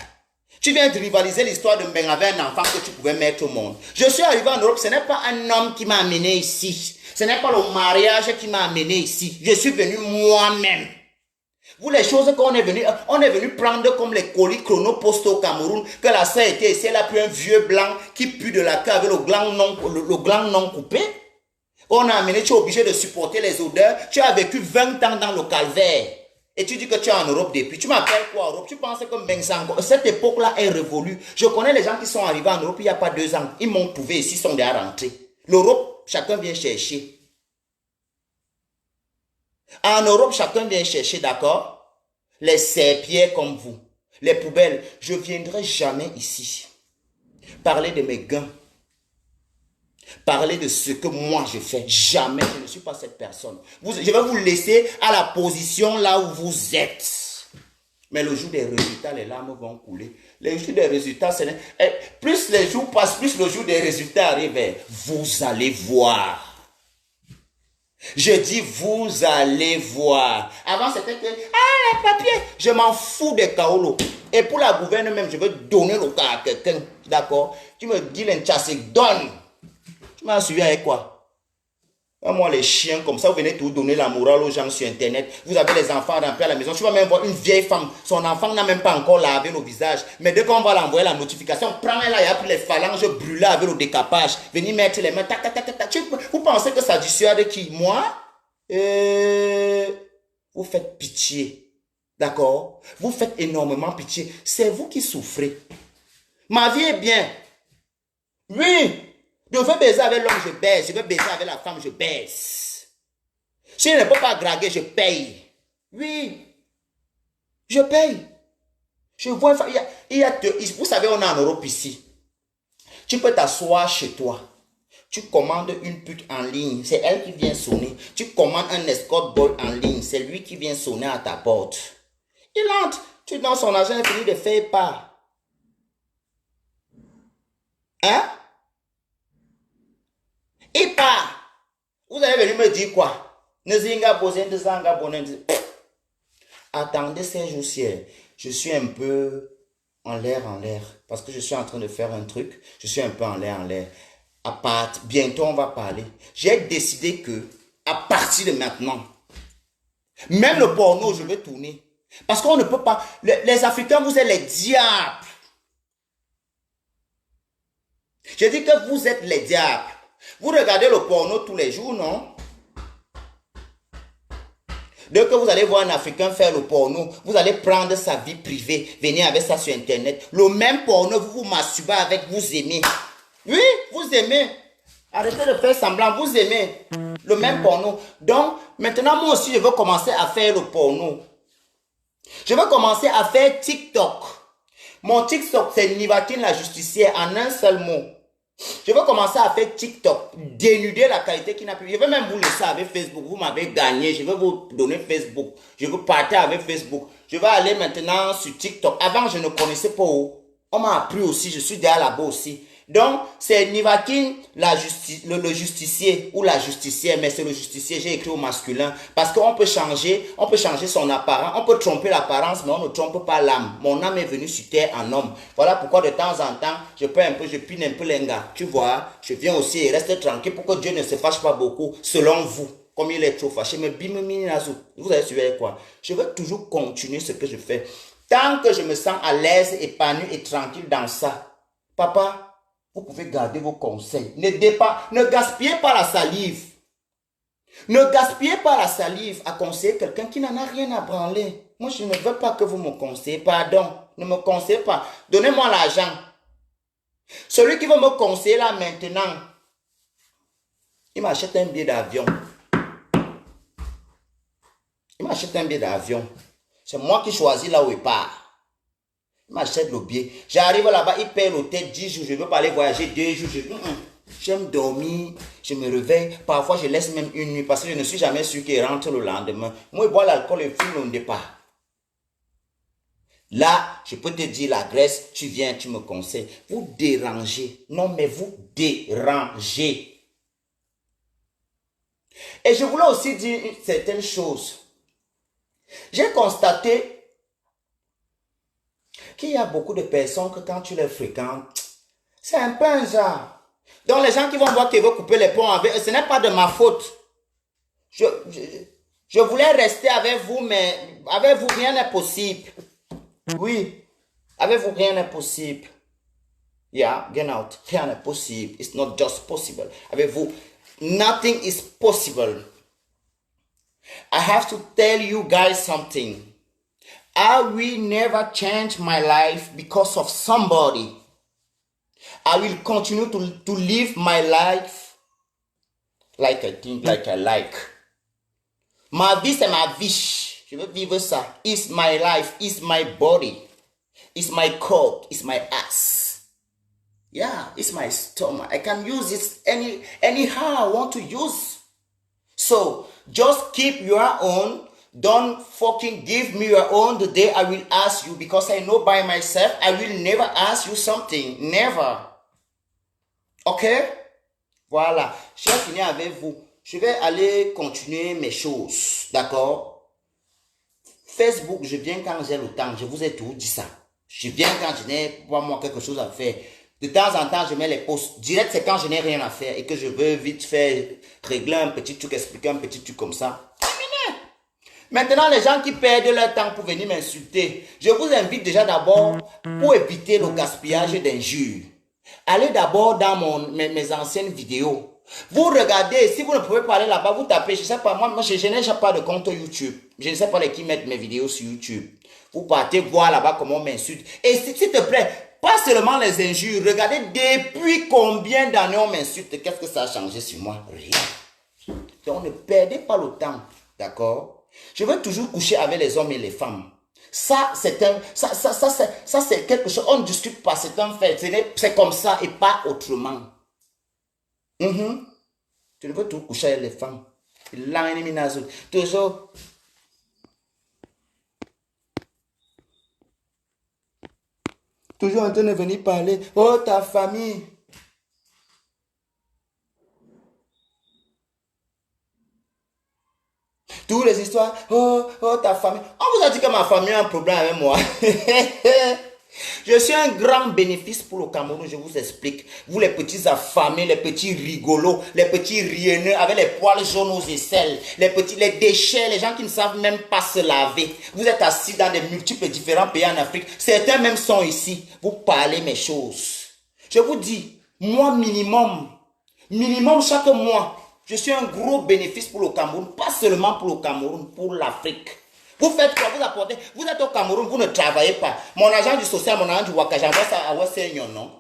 Tu viens de rivaliser l'histoire de Ben avec un enfant que tu pouvais mettre au monde. Je suis arrivé en Europe, ce n'est pas un homme qui m'a amené ici. Ce n'est pas le mariage qui m'a amené ici. Je suis venu moi-même. Vous, les choses qu'on est venu prendre comme les colis chronopostés au Cameroun, que la sœur était ici, elle a pris un vieux blanc qui pue de la queue avec le gland non coupé. On a amené, tu es obligé de supporter les odeurs. Tu as vécu 20 ans dans le calvaire. Et tu dis que tu es en Europe depuis. Tu m'appelles quoi Europe? Tu penses que Bensango, cette époque-là est révolue. Je connais les gens qui sont arrivés en Europe il n'y a pas 2 ans. Ils m'ont trouvé ici, ils sont déjà rentrés. L'Europe, chacun vient chercher. En Europe, chacun vient chercher, d'accord? Les serpillères comme vous. Les poubelles. Je ne viendrai jamais ici. Parler de mes gains. Parler de ce que moi je fais. Jamais, je ne suis pas cette personne. Je vais vous laisser à la position là où vous êtes. Mais le jour des résultats, les larmes vont couler. Le jour des résultats, plus les jours passent, plus le jour des résultats arrive. Vous allez voir. Je dis, vous allez voir. Avant, c'était que, les papiers, je m'en fous des kaolos. Et pour la gouverne même, je veux donner le cas à quelqu'un. D'accord? Tu me dis, l'enchassé, donne. Tu m'as suivi avec quoi? Moi, les chiens, comme ça, vous venez tout donner la morale aux gens sur Internet. Vous avez les enfants remplis à la maison. Tu vas même voir une vieille femme. Son enfant n'a même pas encore lavé le visage. Mais dès qu'on va l'envoyer la notification, prends-la là, il y a pris les phalanges brûlées avec le décapage. Venez mettre les mains. Tac, tac, tac, tac. Vous pensez que ça dissuade qui? Moi? Vous faites pitié. D'accord? Vous faites énormément pitié. C'est vous qui souffrez. Ma vie est bien. Oui. Je veux baiser avec l'homme, je baise. Je veux baiser avec la femme, je baise. Si je ne peux pas draguer, je paye. Oui. Je paye. Je vois, vous savez, on est en Europe ici. Tu peux t'asseoir chez toi. Tu commandes une pute en ligne, c'est elle qui vient sonner. Tu commandes un escort boy en ligne, c'est lui qui vient sonner à ta porte. Il entre, tu donnes son argent, il finit de faire pas. Hein? Il part. Vous allez venir me dire quoi? Attendez ces jours-ci. Je suis un peu en l'air. Parce que je suis en train de faire un truc. Je suis un peu en l'air. Bientôt, on va parler. J'ai décidé que, à partir de maintenant, même le porno, je vais tourner. Parce qu'on ne peut pas... Les Africains, vous êtes les diables. Je dis que vous êtes les diables. Vous regardez le porno tous les jours, non? Dès que vous allez voir un Africain faire le porno, vous allez prendre sa vie privée, venir avec ça sur Internet. Le même porno, vous vous masturbez avec, vous aimez. Oui, vous aimez. Arrêtez de faire semblant, vous aimez. Le même porno. Donc, maintenant, moi aussi, je veux commencer à faire le porno. Je veux commencer à faire TikTok. Mon TikTok, c'est Nivakin la justicière en un seul mot. Je veux commencer à faire TikTok, dénuder la qualité qui n'a plus. Je vais même vous laisser avec Facebook. Vous m'avez gagné. Je vais vous donner Facebook. Je veux partir avec Facebook. Je vais aller maintenant sur TikTok. Avant, je ne connaissais pas où. On m'a appris aussi. Je suis derrière là-bas aussi. Donc, c'est Nivakin, le justicier ou la justicière, mais c'est le justicier, j'ai écrit au masculin, parce qu'on peut changer son apparence, on peut tromper l'apparence, mais on ne trompe pas l'âme. Mon âme est venue sur terre en homme. Voilà pourquoi de temps en temps, je pine un peu les gars. Tu vois, je viens aussi et reste tranquille pour que Dieu ne se fâche pas beaucoup, selon vous. Comme il est trop fâché, mais vous allez suivre quoi? Je veux toujours continuer ce que je fais. Tant que je me sens à l'aise, épanoui et tranquille dans ça, papa, vous pouvez garder vos conseils. Ne gaspillez pas la salive. Ne gaspillez pas la salive à conseiller quelqu'un qui n'en a rien à branler. Moi, je ne veux pas que vous me conseillez. Pardon, ne me conseillez pas. Donnez-moi l'argent. Celui qui veut me conseiller là maintenant, il m'achète un billet d'avion. Il m'achète un billet d'avion. C'est moi qui choisis là où il part. Il m'achète le billet. J'arrive là-bas, il paye l'hôtel 10 jours. Je veux pas aller voyager 2 jours. J'aime dormir, je me réveille. Parfois, je laisse même une nuit parce que je ne suis jamais sûr qu'il rentre le lendemain. Moi, je bois l'alcool et fume au départ. Là, je peux te dire, la Grèce, tu viens, tu me conseilles. Vous dérangez. Non, mais vous dérangez. Et je voulais aussi dire certaines choses. J'ai constaté qu'il y a beaucoup de personnes que quand tu les fréquentes, c'est un peu un genre. Donc les gens qui vont voir qu'ils veulent couper les ponts avec eux, ce n'est pas de ma faute. Je voulais rester avec vous, mais avec vous, rien n'est possible. Oui, avec vous, rien n'est possible. Yeah, get out. Rien n'est possible. It's not just possible. Avec vous, nothing is possible. I have to tell you guys something. I will never change my life because of somebody. I will continue to live my life like I think, like I like. Ma vie, c'est ma vie. Je veux vivre ça. It's my life. It's my body. It's my coat. It's my ass. Yeah, it's my stomach. I can use it anyhow I want to use. So, just keep your own. Don't fucking give me your own the day I will ask you, because I know by myself I will never ask you something. Never. Ok? Voilà. Je vais finir avec vous. Je vais aller continuer mes choses. D'accord? Facebook, je viens quand j'ai le temps. Je vous ai tout dit ça. Je viens quand je n'ai pas moi quelque chose à faire. De temps en temps, je mets les posts. Direct, c'est quand je n'ai rien à faire et que je veux vite faire régler un petit truc, expliquer un petit truc comme ça. Maintenant, les gens qui perdent leur temps pour venir m'insulter, je vous invite déjà d'abord, pour éviter le gaspillage d'injures, allez d'abord dans mes anciennes vidéos. Vous regardez, si vous ne pouvez pas aller là-bas, vous tapez, je ne sais pas, moi je n'ai pas de compte YouTube. Je ne sais pas qui mettent mes vidéos sur YouTube. Vous partez voir là-bas comment on m'insulte. Et s'il te plaît, pas seulement les injures, regardez depuis combien d'années on m'insulte. Qu'est-ce que ça a changé sur moi? Rien. Donc ne perdez pas le temps, d'accord? Je veux toujours coucher avec les hommes et les femmes. Ça, c'est quelque chose, on ne discute pas, c'est un fait. C'est comme ça et pas autrement. Mhm. Tu ne veux tout coucher avec les femmes. L'ennemi nazo. Toujours, toujours en train de venir parler. Oh, ta famille. Toutes les histoires. Oh, oh, ta famille. On vous a dit que ma famille a un problème avec moi. Je suis un grand bénéfice pour le Cameroun, je vous explique. Vous les petits affamés, les petits rigolos, les petits rienneux avec les poils jaunes aux aisselles, les petits, les déchets, les gens qui ne savent même pas se laver. Vous êtes assis dans des multiples différents pays en Afrique. Certains même sont ici. Vous parlez mes choses. Je vous dis, moi minimum chaque mois, je suis un gros bénéfice pour le Cameroun, pas seulement pour le Cameroun, pour l'Afrique. Vous faites quoi? Vous apportez. Vous êtes au Cameroun, vous ne travaillez pas. Mon agent du social, mon agent du Waka, j'envoie ça à Wesseignon, non?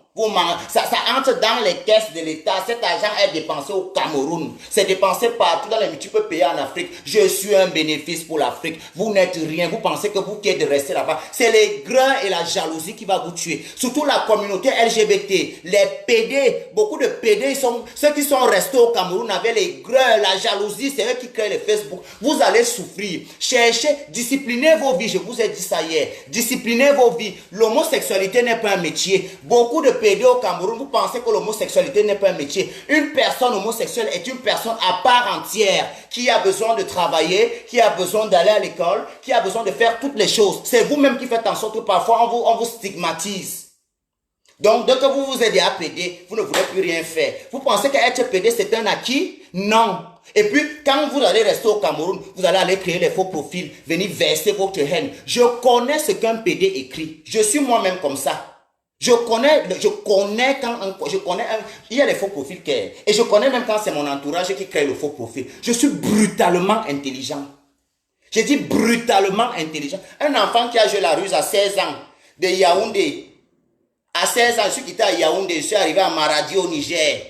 Ça entre dans les caisses de l'État. Cet argent est dépensé au Cameroun. C'est dépensé partout dans les multiples pays en Afrique. Je suis un bénéfice pour l'Afrique. Vous n'êtes rien. Vous pensez que vous qui êtes de rester là-bas. C'est les grains et la jalousie qui va vous tuer. Surtout la communauté LGBT. Les PD, beaucoup de PD, ceux qui sont restés au Cameroun avec les grains, la jalousie, c'est eux qui créent les Facebook. Vous allez souffrir. Cherchez, disciplinez vos vies. Je vous ai dit ça hier. Disciplinez vos vies. L'homosexualité n'est pas un métier. Beaucoup de PD au Cameroun, vous pensez que l'homosexualité n'est pas un métier. Une personne homosexuelle est une personne à part entière qui a besoin de travailler, qui a besoin d'aller à l'école, qui a besoin de faire toutes les choses. C'est vous-même qui faites en sorte que parfois on vous stigmatise. Donc, dès que vous vous aidez à PD, vous ne voulez plus rien faire. Vous pensez qu'être PD, c'est un acquis? Non. Et puis, quand vous allez rester au Cameroun, vous allez aller créer les faux profils, venir verser votre haine. Je connais ce qu'un PD écrit. Je suis moi-même comme ça. Il y a les faux profils et je connais même quand c'est mon entourage qui crée le faux profil. Je suis brutalement intelligent. Je dis brutalement intelligent. Un enfant qui a joué la ruse à 16 ans, de Yaoundé, à 16 ans, je suis quitté à Yaoundé, je suis arrivé à Maradi au Niger.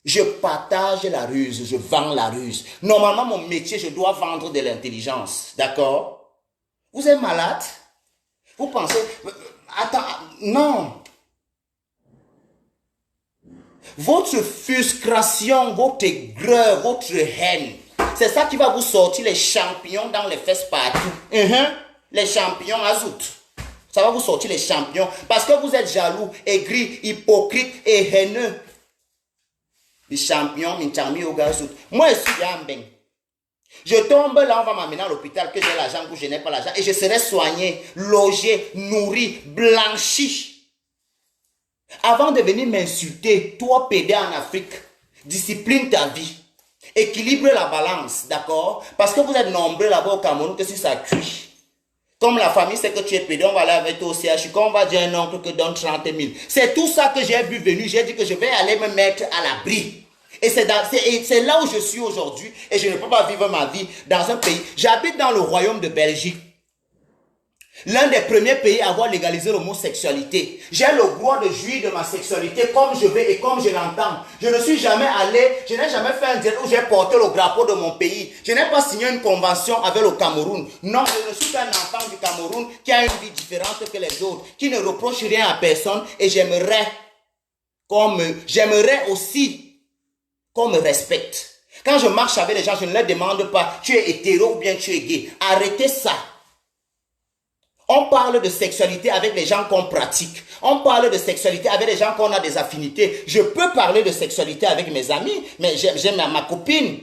Je partage la ruse, je vends la ruse. Normalement, mon métier, je dois vendre de l'intelligence. D'accord? Vous êtes malade? Vous pensez... Attends, non. Votre frustration, votre aigreur, votre haine, c'est ça qui va vous sortir les champignons dans les fesses partout. Les champignons azout. Ça va vous sortir les champignons parce que vous êtes jaloux, aigri, hypocrite et haineux. Les champignons, au gazout. Moi, je suis Yambeng. Je tombe là, on va m'amener à l'hôpital, que j'ai l'argent ou je n'ai pas l'argent. Et je serai soigné, logé, nourri, blanchi. Avant de venir m'insulter, toi pédé en Afrique, discipline ta vie. Équilibre la balance, d'accord? Parce que vous êtes nombreux là-bas au Cameroun que si ça cuit. Comme la famille sait que tu es pédé, on va aller avec toi au CHU. Quand on va dire à un oncle que donne 30 000. C'est tout ça que j'ai vu venir. J'ai dit que je vais aller me mettre à l'abri. Et c'est là où je suis aujourd'hui. Et je ne peux pas vivre ma vie dans un pays. J'habite dans le royaume de Belgique. L'un des premiers pays à avoir légalisé l'homosexualité. J'ai le droit de jouir de ma sexualité comme je veux et comme je l'entends. Je ne suis jamais allé, je n'ai jamais fait un direct où j'ai porté le drapeau de mon pays. Je n'ai pas signé une convention avec le Cameroun. Non, je ne suis pas un enfant du Cameroun qui a une vie différente que les autres, qui ne reproche rien à personne et j'aimerais aussi qu'on me respecte. Quand je marche avec les gens, je ne leur demande pas, tu es hétéro ou bien tu es gay. Arrêtez ça. On parle de sexualité avec les gens qu'on pratique. On parle de sexualité avec les gens qu'on a des affinités. Je peux parler de sexualité avec mes amis, mais j'aime ma copine.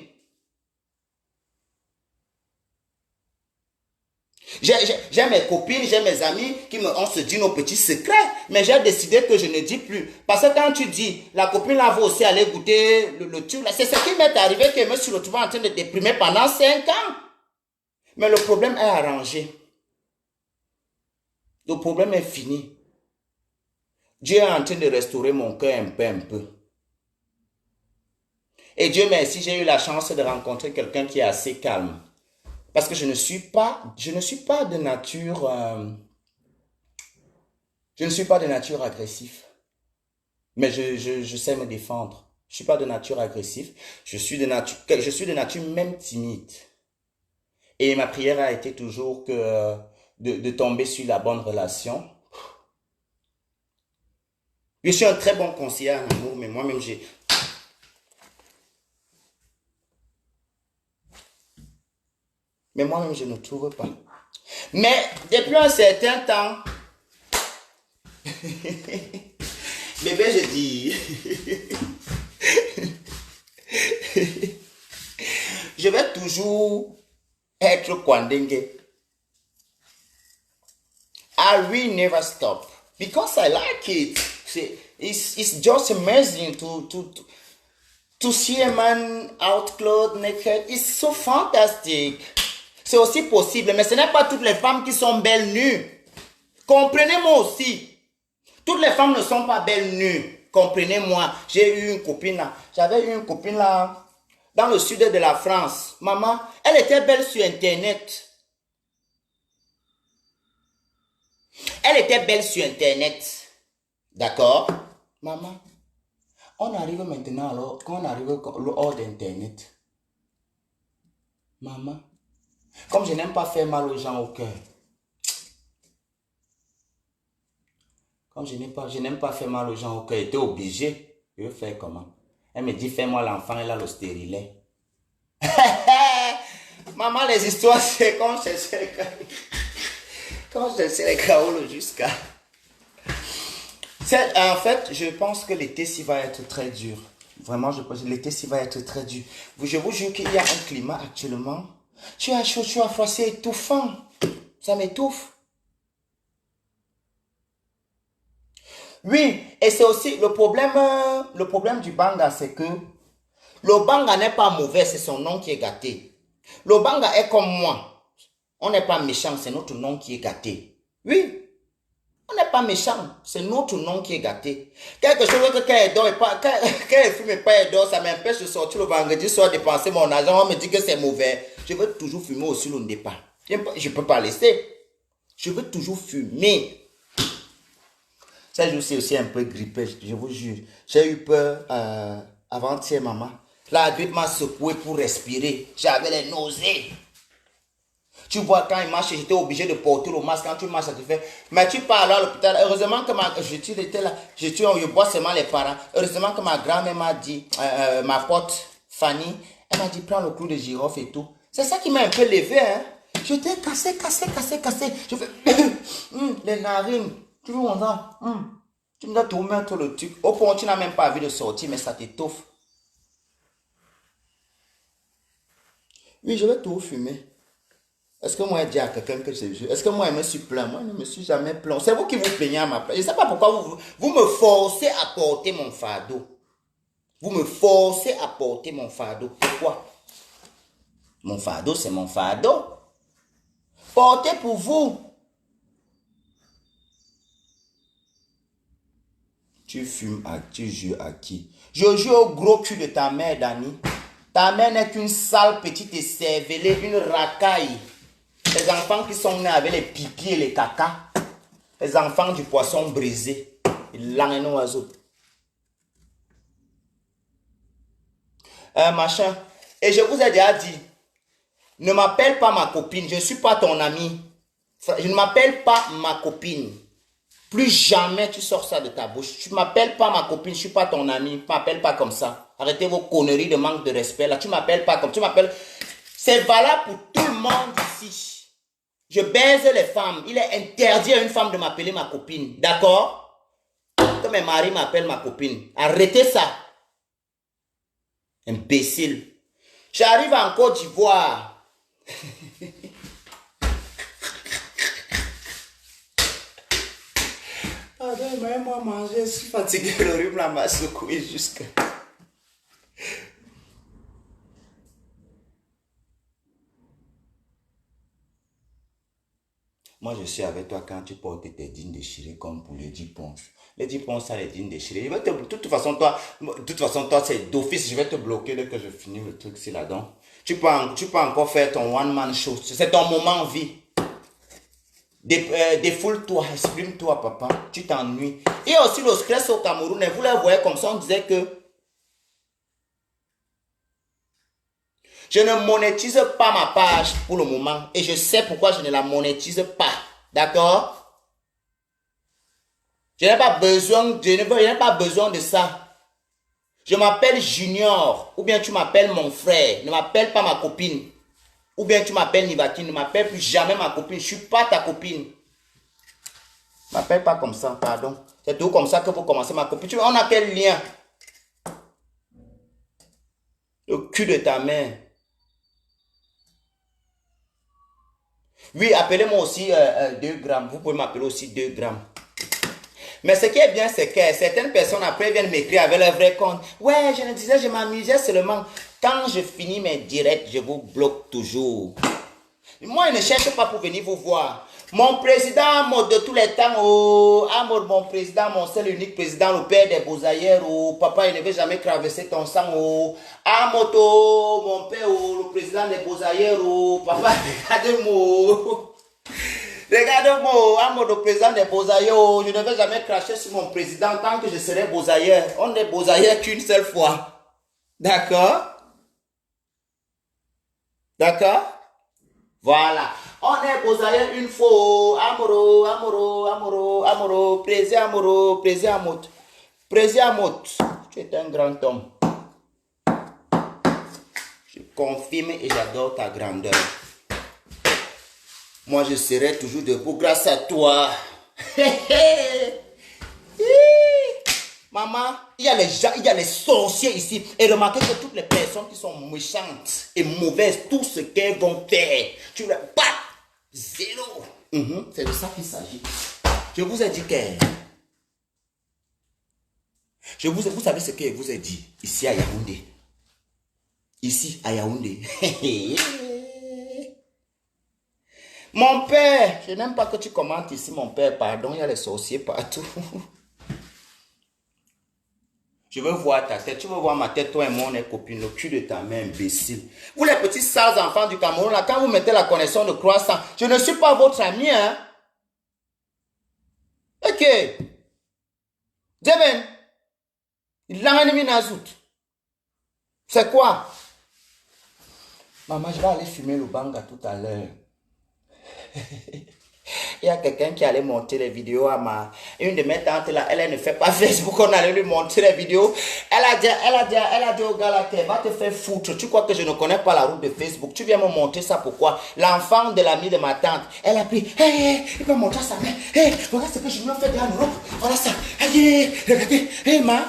J'ai mes copines, j'ai mes amis, on se dit nos petits secrets, mais j'ai décidé que je ne dis plus. Parce que quand tu dis, la copine là va aussi aller goûter le tube, c'est ce qui m'est arrivé, que je me suis retrouvé en train de déprimer pendant 5 ans. Mais le problème est arrangé. Le problème est fini. Dieu est en train de restaurer mon cœur un peu. Et Dieu merci, j'ai eu la chance de rencontrer quelqu'un qui est assez calme. Parce que je ne suis pas de nature, je ne suis pas de nature agressive. Mais je sais me défendre. Je ne suis pas de nature agressive. Je suis de nature même timide. Et ma prière a été toujours de tomber sur la bonne relation. Je suis un très bon conseiller en amour, mais moi-même, Mais moi-même, je ne trouve pas. Mais depuis un certain temps, bébé, je dis, je vais toujours être Kwandenge. I will never stop because I like it. It's just amazing to see a man out clothed naked. It's so fantastic. C'est aussi possible, mais ce n'est pas toutes les femmes qui sont belles nues. Comprenez-moi aussi. Toutes les femmes ne sont pas belles nues. Comprenez-moi. J'ai eu une copine là. J'avais eu une copine là dans le sud de la France. Maman, elle était belle sur Internet. Elle était belle sur Internet. D'accord? Maman, on arrive maintenant alors, quand on arrive hors d'Internet. Maman, comme je n'aime pas faire mal aux gens au cœur. Comme je n'aime pas faire mal aux gens au cœur, j'étais obligé. Je vais faire comment? Elle me dit, fais-moi l'enfant, elle a le stérilet. Maman, les histoires, c'est quand je sais les Kaolo jusqu'à... En fait, je pense que l'été-ci va être très dur. Vraiment, je pense que l'été-ci va être très dur. Je vous jure qu'il y a un climat actuellement. Tu as chaud, tu as froid, c'est étouffant. Ça m'étouffe. Oui, et c'est aussi le problème du Banga, c'est que le Banga n'est pas mauvais, c'est son nom qui est gâté. Le Banga est comme moi. On n'est pas méchant, c'est notre nom qui est gâté. Oui. On n'est pas méchant, c'est notre nom qui est gâté. Quelque chose que quand elle dort, quand elle fume et pas elle dort, ça m'empêche de sortir le vendredi soir, dépenser mon argent, on me dit que c'est mauvais. Je veux toujours fumer aussi le départ. Je ne peux pas laisser. Je veux toujours fumer. Ça, je suis aussi un peu grippé, je vous jure. J'ai eu peur avant-hier, maman. La grippe m'a secoué pour respirer. J'avais les nausées. Tu vois, quand il marche, j'étais obligé de porter le masque. Quand tu marches, ça te fait. Mais tu pars à l'hôpital. Heureusement que j'étais là. Je vois seulement les parents. Heureusement que ma grand-mère m'a dit, ma pote Fanny, elle m'a dit, prends le clou de girofle et tout. C'est ça qui m'a un peu levé, hein. J'étais cassé. Je fais, les narines. Tu vois, on a, tu me dois tout mettre le truc. Au point, tu n'as même pas envie de sortir, mais ça t'étouffe. Oui, je vais tout fumer. Est-ce que moi, je dis à quelqu'un que je jure? Est-ce que moi, je me suis plaint? Moi, je ne me suis jamais plaint. C'est vous qui vous plaignez à ma place. Je ne sais pas pourquoi vous me forcez à porter mon fardeau. Vous me forcez à porter mon fardeau. Pourquoi? Mon fardeau, c'est mon fardeau. Portez pour vous. Tu fumes, tu jures à qui? Je joue au gros cul de ta mère, Dani. Ta mère n'est qu'une sale petite écervelée, une racaille. Les enfants qui sont nés avec les pipis et les caca. Les enfants du poisson brisé. L'un oiseau. Machin. Et je vous ai déjà dit, ne m'appelle pas ma copine. Je ne suis pas ton ami. Je ne m'appelle pas ma copine. Plus jamais tu sors ça de ta bouche. Tu ne m'appelles pas ma copine. Je ne suis pas ton ami. Ne m'appelle pas comme ça. Arrêtez vos conneries de manque de respect. Là, tu ne m'appelles pas comme tu m'appelles. C'est valable pour tout le monde ici. Je baise les femmes. Il est interdit à une femme de m'appeler ma copine. D'accord? Que mes maris m'appellent ma copine. Arrêtez ça. Imbécile. J'arrive en Côte d'Ivoire. Moi manger, je suis fatigué. Le rhume m'a secoué jusqu'à... Moi, je suis avec toi quand tu portes tes jeans déchirés comme pour les 10 ponces. Les 10 ponces, ça, les jeans déchirés. De toute façon, toi, c'est d'office. Je vais te bloquer dès que je finis le truc ici là-dedans. Tu peux encore faire ton one-man show. C'est ton moment en vie. Défoule-toi, exprime-toi, papa. Tu t'ennuies. Il y a aussi le stress au Cameroun. Et vous les voyez comme ça, on disait que je ne monétise pas ma page pour le moment. Et je sais pourquoi je ne la monétise pas. D'accord? Je n'ai pas besoin de ça. Je m'appelle Junior. Ou bien tu m'appelles mon frère. Ne m'appelle pas ma copine. Ou bien tu m'appelles Nivaki, ne m'appelle plus jamais ma copine. Je ne suis pas ta copine. Ne m'appelle pas comme ça, pardon. C'est tout comme ça que vous commencez ma copine. On a quel lien? Le cul de ta mère. Oui, appelez-moi aussi 2 grammes. Vous pouvez m'appeler aussi 2 grammes. Mais ce qui est bien, c'est que certaines personnes après viennent m'écrire avec leur vrai compte. Ouais, je ne disais, je m'amusais seulement. Quand je finis mes directs, je vous bloque toujours. Moi, je ne cherche pas pour venir vous voir. Mon président, mode de tous les temps, oh, Amod, mon président, mon seul unique président, le père des beaux ailleurs, oh, papa, il ne veut jamais traverser ton sang, oh, Amod, oh, mon père, oh, le président des beaux ailleurs, oh, papa, regarde-moi. Regarde-moi, Amod, le président des beaux ailleurs, oh, je ne vais jamais cracher sur mon président tant que je serai beaux ailleurs. On est beaux ailleurs qu'une seule fois. D'accord? D'accord? Voilà. On est beaux ailleurs une fois. Amoro, amoro, amoro, amoro. Plaisir, amoro, plaisir, amot. Plaisir, amot. Tu es un grand homme. Je confirme et j'adore ta grandeur. Moi, je serai toujours debout grâce à toi. Maman, il y a les gens, il y a les sorciers ici. Et remarquez que toutes les personnes qui sont méchantes et mauvaises, tout ce qu'elles vont faire, tu les bats. Zéro. C'est de ça qu'il s'agit. Je vous ai dit que... Vous savez ce que je vous ai dit ici à Yaoundé. Ici à Yaoundé. Mon père, je n'aime pas que tu commentes ici, mon père. Pardon, il y a les sorciers partout. Je veux voir ta tête. Tu veux voir ma tête, toi et moi, on est copines. Le cul de ta mère, imbécile. Vous, les petits sales enfants du Cameroun, là, quand vous mettez la connexion de croissant, je ne suis pas votre ami, hein. Ok. Deben. Il a un Nazout. C'est quoi? Maman, je vais aller fumer le banga tout à l'heure. Il y a quelqu'un qui allait monter les vidéos à une de mes tantes là, elle ne fait pas Facebook, on allait lui montrer les vidéos. Elle a dit au gars là qu'elle va te faire foutre. Tu crois que je ne connais pas la route de Facebook? Tu viens me montrer ça pourquoi? L'enfant de l'ami de ma tante, elle a pris, il va montrer ça, mais, regarde ce que je lui ai fait en Europe. Voilà ça. Regardez, ma.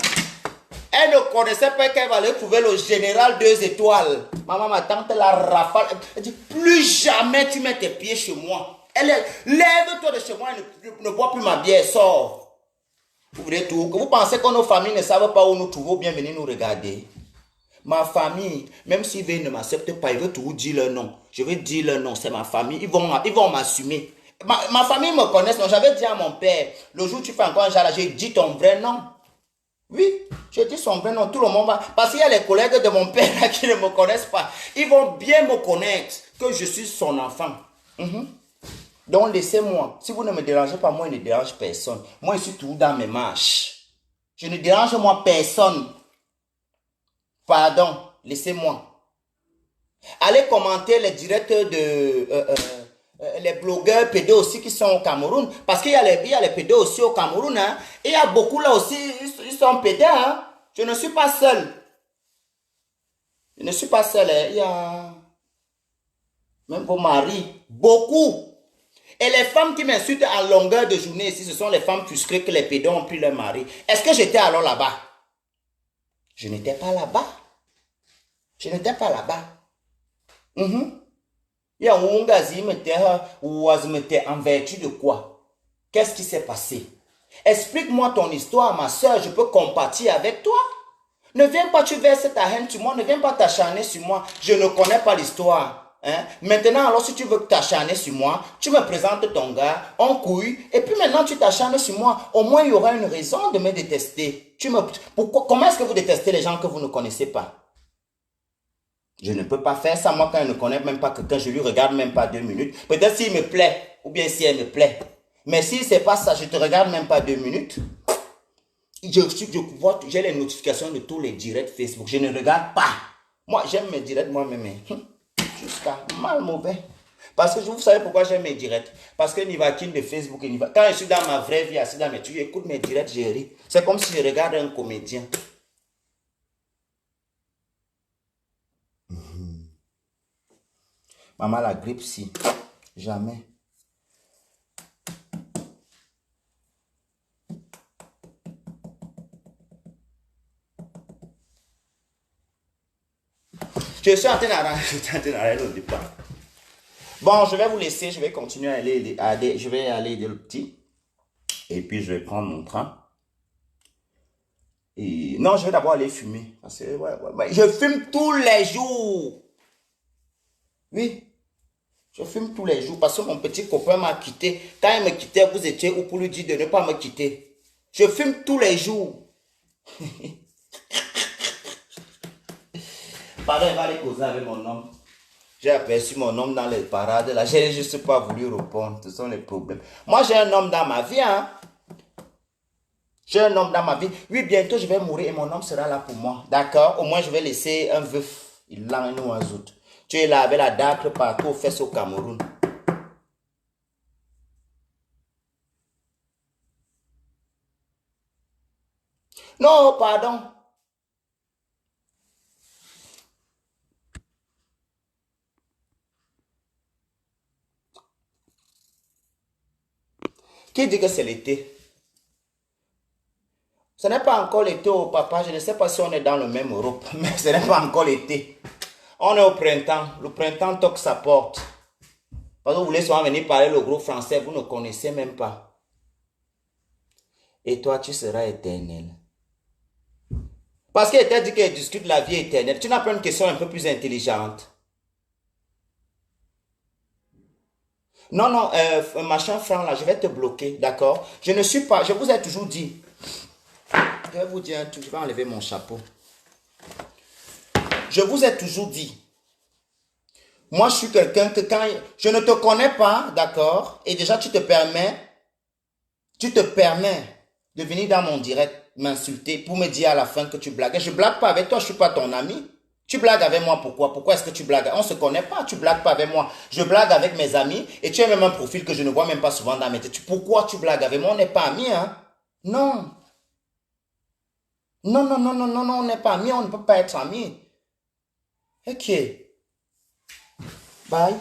Elle ne connaissait pas qu'elle va aller trouver le général 2 étoiles. Maman, ma tante, la rafale. Elle dit, plus jamais tu mets tes pieds chez moi. Elle est, lève-toi de chez moi et ne bois plus ma bière, sors. Vous pensez que nos familles ne savent pas où nous trouvons, bien venir nous regarder. Ma famille, même s'ils ne m'acceptent pas, ils veulent toujours dire leur nom. Je vais dire leur nom, c'est ma famille. Ils vont m'assumer. Ma famille me connaît. J'avais dit à mon père, le jour où tu fais encore un genre là, j'ai dit ton vrai nom. Oui, je dis son vrai nom, tout le monde va... Parce qu'il y a les collègues de mon père là, qui ne me connaissent pas. Ils vont bien me connaître que je suis son enfant. Donc laissez-moi. Si vous ne me dérangez pas, moi je ne dérange personne. Moi je suis toujours dans mes marches. Je ne dérange moi personne. Pardon, laissez-moi. Allez commenter les directs de... les blogueurs pédés aussi qui sont au Cameroun. Parce qu'il y a les pédés aussi au Cameroun. Hein. Et il y a beaucoup là aussi, ils sont pédés. Hein. Je ne suis pas seul. Je ne suis pas seul. Hein. Il y a même vos maris. Beaucoup. Et les femmes qui m'insultent en longueur de journée ici, ce sont les femmes frustrées que les pédés ont pris leur mari. Est-ce que j'étais alors là-bas? Je n'étais pas là-bas. Je n'étais pas là-bas. Il y a un gazi mettait en vertu de quoi? Qu'est-ce qui s'est passé? Explique-moi ton histoire, ma soeur, je peux compatir avec toi. Ne viens pas, tu verses ta haine sur moi, ne viens pas t'acharner sur moi. Je ne connais pas l'histoire. Hein? Maintenant, alors si tu veux t'acharner sur moi, tu me présentes ton gars, on couille, et puis maintenant tu t'acharnes sur moi. Au moins, il y aura une raison de me détester. Comment est-ce que vous détestez les gens que vous ne connaissez pas? Je ne peux pas faire ça, moi, quand je ne connais même pas quelqu'un, je lui regarde même pas 2 minutes. Peut-être s'il me plaît, ou bien si elle me plaît. Mais si c'est pas ça, je te regarde même pas 2 minutes. J'ai les notifications de tous les directs Facebook. Je ne regarde pas. Moi, j'aime mes directs moi-même. Jusqu'à mal mauvais. Parce que vous savez pourquoi j'aime mes directs. Parce que Nivakin de Facebook, quand je suis dans ma vraie vie, assis dans mes trucs, j'écoute mes directs, je ris. C'est comme si je regarde un comédien. Maman, la grippe, si. Jamais. Je suis en train d'aller au départ. Bon, je vais vous laisser. Je vais continuer à aller, je vais aller aider le petit. Et puis, je vais prendre mon train. Et non, je vais d'abord aller fumer. Parce que, ouais. Je fume tous les jours. Oui, je fume tous les jours. Parce que mon petit copain m'a quitté. Quand il me quittait, vous étiez où pour lui dire de ne pas me quitter? Je fume tous les jours. Pardon, il va aller causer avec mon homme. J'ai aperçu mon homme dans les parades. Là, j'ai juste pas voulu répondre. Ce sont les problèmes. Moi, j'ai un homme dans ma vie, hein. J'ai un homme dans ma vie. Oui, bientôt, je vais mourir et mon homme sera là pour moi. D'accord? Au moins, je vais laisser un veuf. Il l'a nous un autre. Tu es là avec la dacre partout aux fesses au Cameroun. Non, pardon. Qui dit que c'est l'été? Ce n'est pas encore l'été, oh papa. Je ne sais pas si on est dans le même Europe, mais ce n'est pas encore l'été. On est au printemps. Le printemps toque sa porte. Parce que vous voulez souvent venir parler le gros français, vous ne connaissez même pas. Et toi, tu seras éternel. Parce qu'il t'a dit qu'elle discute la vie éternelle. Tu n'as pas une question un peu plus intelligente. Non, non, machin franc là, je vais te bloquer, d'accord? Je ne suis pas, je vous ai toujours dit. Je vais vous dire un truc, je vais enlever mon chapeau. Je vous ai toujours dit. Moi, je suis quelqu'un que quand je ne te connais pas, d'accord? Et déjà, tu te permets de venir dans mon direct m'insulter pour me dire à la fin que tu blagues. Je blague pas avec toi, je suis pas ton ami. Tu blagues avec moi, pourquoi? Pourquoi est-ce que tu blagues? On se connaît pas, tu blagues pas avec moi. Je blague avec mes amis et tu as même un profil que je ne vois même pas souvent dans mes têtes. Pourquoi tu blagues avec moi? On n'est pas amis, hein? Non. Non, non, non, non, non, non, on n'est pas amis, on ne peut pas être amis. Ok. Bye.